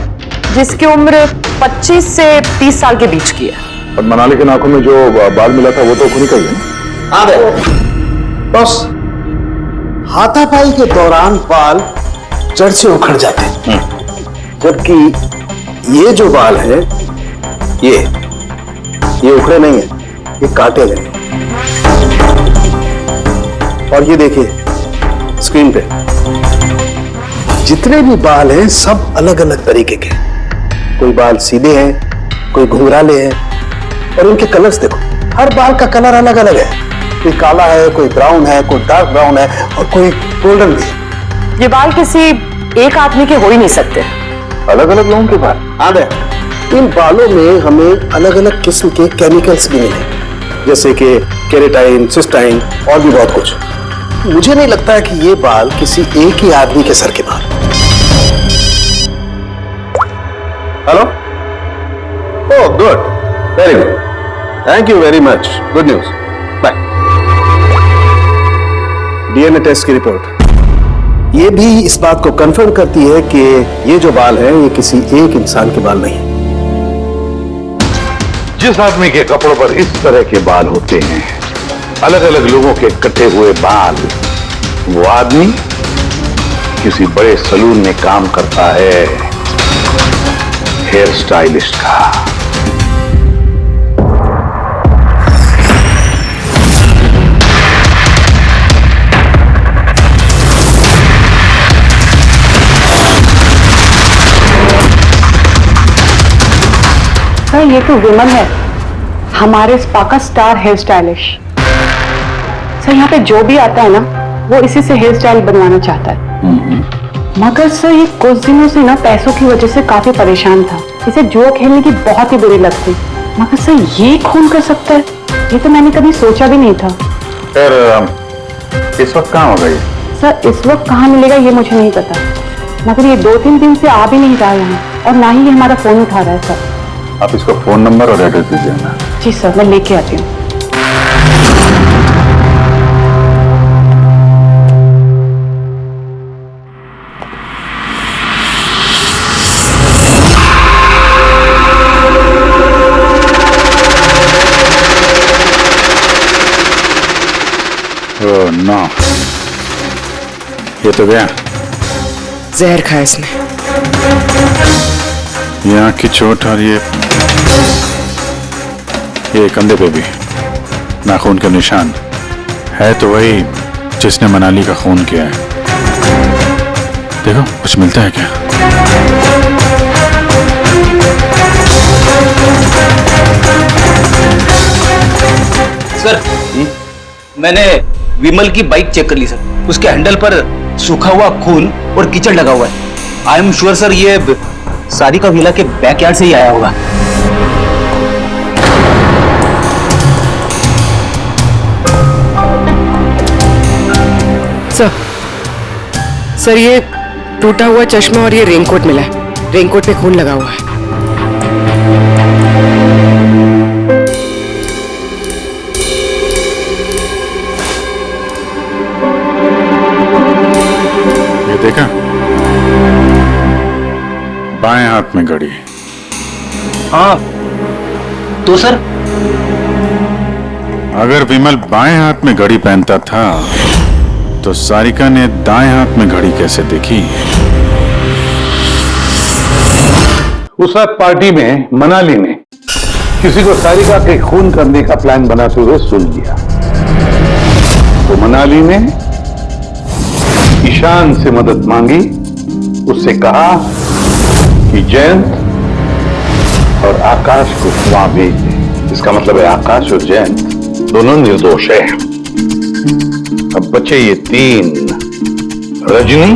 जिसकी उम्र 25 से 30 साल के बीच की है। और मनाली के नाखून में जो बाल मिला था वो तो खूनी का ही है। हाँ बस हाथापाई के दौरान बाल जड़ से उखड़ जाते हैं, जबकि ये जो बाल है ये उखड़े नहीं है, ये काटे गए। और ये देखिए स्क्रीन पे जितने भी बाल हैं सब अलग अलग तरीके के, कोई बाल सीधे हैं, कोई घुंघराले हैं, और उनके कलर्स देखो, हर बाल का कलर अलग अलग है, कोई काला है, कोई ब्राउन है, कोई डार्क ब्राउन है, और कोई गोल्डन भी। ये बाल किसी एक आदमी के हो ही नहीं सकते, अलग अलग लोगों के बाल। हाँ, इन बालों में हमें अलग अलग किस्म के केमिकल्स भी मिले, जैसे कि केराटिन, सिस्टाइन और भी बहुत कुछ। मुझे नहीं लगता है कि ये बाल किसी एक ही आदमी के सर के बाल। Hello, oh good, very good, thank you very much, good news, bye. DNA test की रिपोर्ट ये भी इस बात को कंफर्म करती है कि ये जो बाल हैं ये किसी एक इंसान के बाल नहीं है। जिस आदमी के कपड़ों पर इस तरह के बाल होते हैं, अलग अलग लोगों के कटे हुए बाल, वो आदमी किसी बड़े सलून में काम करता है, हेयर स्टाइलिस्ट का। सर, ये तो विमल है, हमारे स्पा का स्टार हेयर स्टाइलिश। सर, यहाँ पे जो भी आता है ना, वो इसी से हेयर स्टाइल बनवाना चाहता है। मगर सर, ये कुछ दिनों से ना पैसों की वजह से काफी परेशान था, इसे जुआ खेलने की बहुत ही बुरी लत थी। मगर सर, ये खून कर सकता है, ये तो मैंने कभी सोचा भी नहीं था। फिर इस वक्त कहाँ होगा ये? सर, इस वक्त कहाँ मिलेगा ये मुझे नहीं पता, मगर ये 2-3 दिन से आ भी नहीं रहा है यहाँ, और ना ही ये हमारा फोन उठा रहा है। सर, आप इसको फोन नंबर और एड्रेस दीजिए ना। जी सर, मैं लेके आती हूँ। ओह नो, ये तो गया। जहर खाया इसने। ये आंख की चोट और ये कंधे पे भी नाखून के निशान है, तो वही जिसने मनाली का खून किया है। देखो कुछ मिलता है क्या? सर, मैंने विमल की बाइक चेक कर ली सर, उसके हैंडल पर सूखा हुआ खून और कीचड़ लगा हुआ है। आई एम श्योर सर, ये सारिका विला के बैकयार्ड से ही आया होगा। सर, ये टूटा हुआ चश्मा और ये रेनकोट मिला है, रेनकोट पे खून लगा हुआ है। ये देखा, बाएं हाथ में घड़ी। हाँ, तो सर अगर विमल बाएं हाथ में घड़ी पहनता था, तो सारिका ने दाएं हाथ में घड़ी कैसे देखी? उस रात पार्टी में मनाली ने किसी को सारिका के खून करने का प्लान बनाते हुए सुन लिया, तो मनाली ने ईशान से मदद मांगी, उससे कहा कि जयंत और आकाश को वहां भेज दे। इसका मतलब है आकाश और जयंत दोनों निर्दोष है। अब बचे ये 3, रजनी,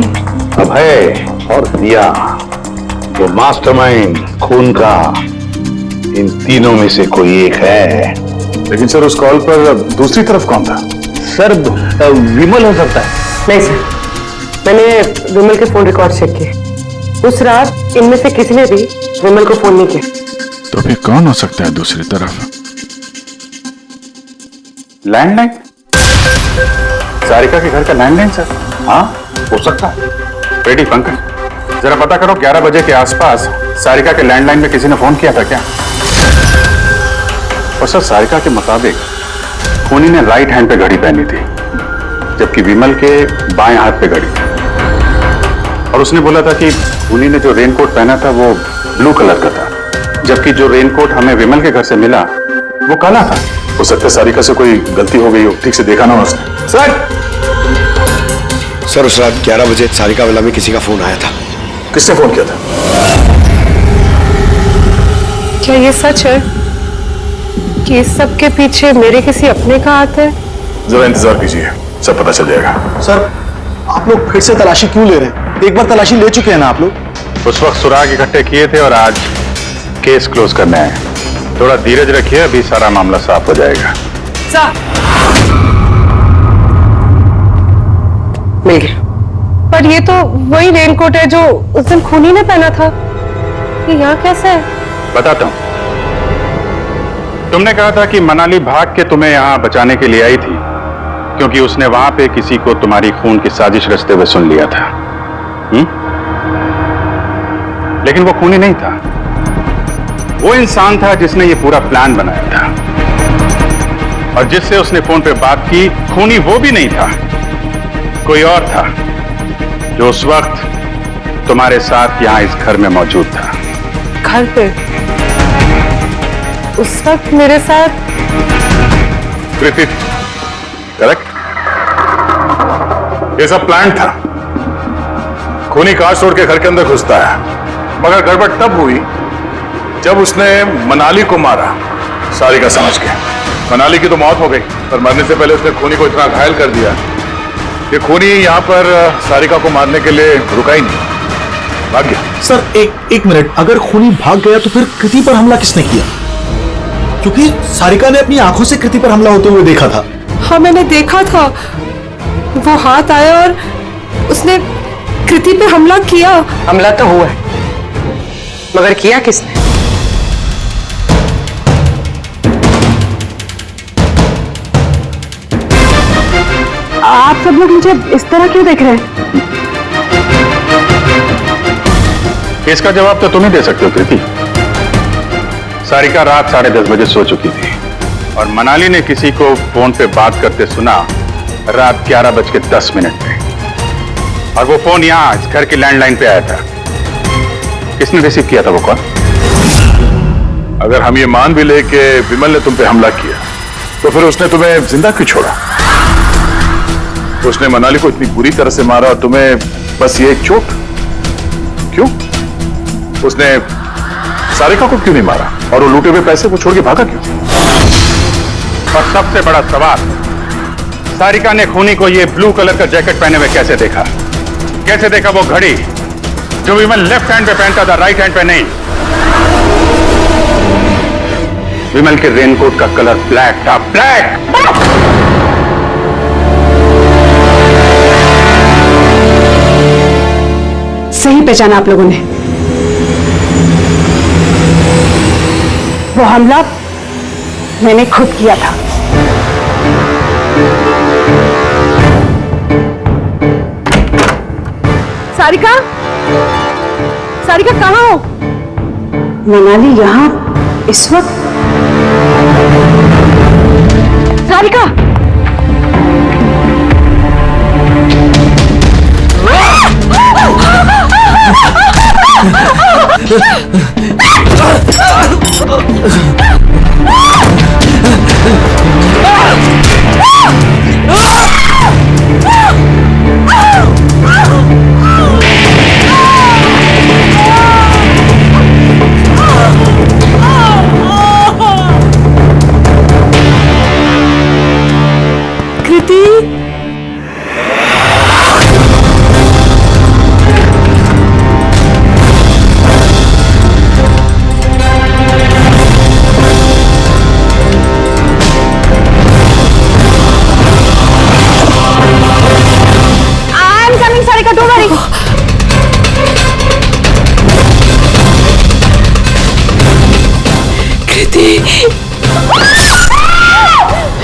अभय और दिया। कि मास्टरमाइंड खून का इन तीनों में से कोई एक है। लेकिन सर उस कॉल पर दूसरी तरफ कौन था? सर विमल हो सकता है। नहीं सर, मैंने विमल के फोन रिकॉर्ड चेक किए। उस रात इनमें से किसी ने भी विमल को फोन नहीं किया। तो फिर कौन हो सकता है दूसरी तरफ? लैंडलाइन? सारिका के घर का लैंडलाइन सर? हाँ हो सकता है। बेटी पंकज जरा पता करो 11 बजे के आसपास सारिका के लैंडलाइन में किसी ने फोन किया था क्या? और सर सारिका के मुताबिक खूनी ने राइट हैंड पे घड़ी पहनी थी जबकि विमल के बाएं हाथ पे घड़ी थी। और उसने बोला था कि खूनी ने जो रेनकोट पहना था वो ब्लू कलर का था जबकि जो रेनकोट हमें विमल के घर से मिला वो काला था। हो सकता है सारिका से कोई गलती हो गई हो, ठीक से देखा ना हो उसने। सर उस रात 11 बजे सारिका विला में किसी का फोन आया था। किसने फोन किया था? क्या ये सच है कि इस सब के पीछे मेरे किसी अपने का हाथ है? जरा इंतजार कीजिए, सब पता चल जाएगा। सर आप लोग फिर से तलाशी क्यों ले रहे हैं? एक बार तलाशी ले चुके हैं ना आप लोग। उस वक्त सुराग इकट्ठे किए थे और आज केस क्लोज करना है। थोड़ा धीरज रखिए, अभी सारा मामला साफ हो जाएगा। मिल गया। पर ये तो वही रेनकोट है जो उस दिन खूनी ने पहना था। ये यहाँ कैसे है? बताता हूं। तुमने कहा था कि मनाली भाग के तुम्हें यहां बचाने के लिए आई थी क्योंकि उसने वहां पे किसी को तुम्हारी खून की साजिश रचते हुए सुन लिया था। लेकिन वो खूनी नहीं था, वो इंसान था जिसने ये पूरा प्लान बनाया था। और जिससे उसने फोन पे बात की खूनी वो भी नहीं था, कोई और था जो उस वक्त तुम्हारे साथ यहां इस घर में मौजूद था। घर पे उस वक्त मेरे साथ कृति, करेक्ट? ये सब प्लान था। खूनी कांच तोड़ के घर के अंदर घुसता है, मगर गड़बड़ तब हुई जब उसने मनाली को मारा सारिका समझ के। मनाली की तो मौत हो गई, पर मरने से पहले उसने खूनी को इतना घायल कर दिया कि खूनी यहाँ पर सारिका को मारने के लिए रुका ही नहीं, भाग गया। सर एक मिनट, अगर खूनी भाग गया तो फिर कृति पर हमला किसने किया? क्योंकि सारिका ने अपनी आंखों से कृति पर हमला होते हुए देखा था। हाँ मैंने देखा था, वो हाथ आया और उसने कृति पे हमला किया। हमला तो हुआ है, मगर किया किसने? आप सब लोग मुझे इस तरह क्यों देख रहे हैं? इसका जवाब तो तुम ही दे सकते हो कृति। सारिका रात 10:30 बजे सो चुकी थी और मनाली ने किसी को फोन पे बात करते सुना रात 11:10 पे। और वो फोन यहां इस घर की लैंडलाइन पे आया था। किसने रिसीव किया था वो कॉल? अगर हम ये मान भी ले कि विमल ने तुम पे हमला किया, तो फिर उसने तुम्हें जिंदा क्यों छोड़ा? उसने मनाली को इतनी बुरी तरह से मारा और तुम्हें बस ये एक चोट? क्यों? उसने सारिका को क्यों नहीं मारा? और वो लूटे हुए पैसे को छोड़ के भागा क्यों? और सबसे बड़ा सवाल, सारिका ने खूनी को ये ब्लू कलर का जैकेट पहने हुए कैसे देखा? कैसे देखा वो घड़ी जो विमल लेफ्ट हैंड पे पहनता था, राइट हैंड पे नहीं? विमल के रेनकोट का कलर ब्लैक था, ब्लैक। सही पहचाना आप लोगों ने। वो हमला मैंने खुद किया था। सारिका, सारिका कहाँ हो? मनाली यहाँ इस वक्त? सारिका, कृति,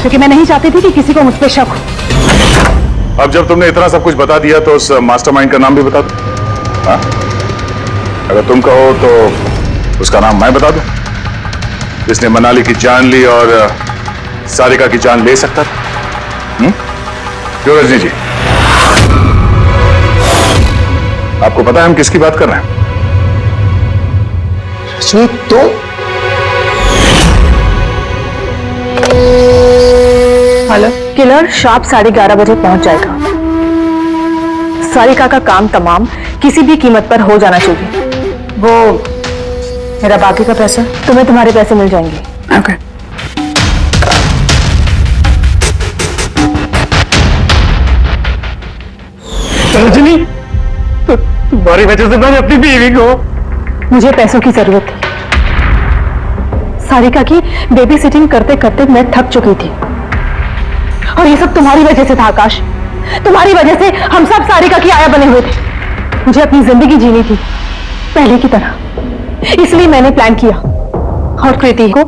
क्योंकि मैं नहीं चाहती थी कि किसी को मुझ पर शक हो। अब जब तुमने इतना सब कुछ बता दिया तो उस मास्टरमाइंड का नाम भी बता दो। हाँ? अगर तुम कहो तो उसका नाम मैं बता दूं, जिसने मनाली की जान ली और सारिका की जान ले सकता था। क्यों रजनी जी, आपको पता है हम किसकी बात कर रहे हैं? तो हेलो, किलर शार्प 11:30 बजे पहुंच जाएगा। सारिका का काम तमाम किसी भी कीमत पर हो जाना चाहिए। वो मेरा बाकी का पैसा, तुम्हें तुम्हारे पैसे मिल जाएंगे। ओके। रजनी, तुम्हारी वजह से मैंने अपनी बीवी को, मुझे पैसों की जरूरत थी। सारिका की बेबी सिटिंग करते करते मैं थक चुकी थी और ये सब तुम्हारी वजह से था आकाश। तुम्हारी वजह से हम सब सारिका की आया बने हुए थे। मुझे अपनी जिंदगी जीनी थी पहले की तरह, इसलिए मैंने प्लान किया और कृति को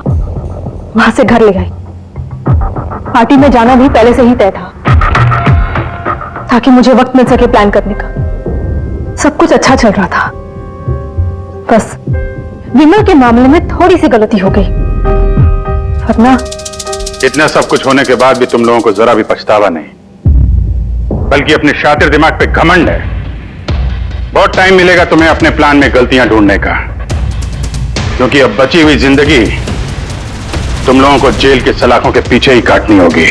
वहां से घर ले गई। पार्टी में जाना भी पहले से ही तय था ताकि मुझे वक्त मिल सके प्लान करने का। सब कुछ अच्छा चल रहा था, बस विमल के मामले में थोड़ी सी गलती हो गई, वरना इतना सब कुछ होने के बाद भी तुम लोगों को जरा भी पछतावा नहीं, बल्कि अपने शातिर दिमाग पे घमंड है। बहुत टाइम मिलेगा तुम्हें अपने प्लान में गलतियां ढूंढने का, क्योंकि अब बची हुई जिंदगी तुम लोगों को जेल के सलाखों के पीछे ही काटनी होगी।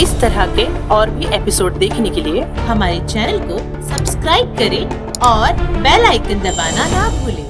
इस तरह के और भी एपिसोड देखने के लिए हमारे चैनल को सब्सक्राइब करें और बेल आइकन दबाना ना भूलें।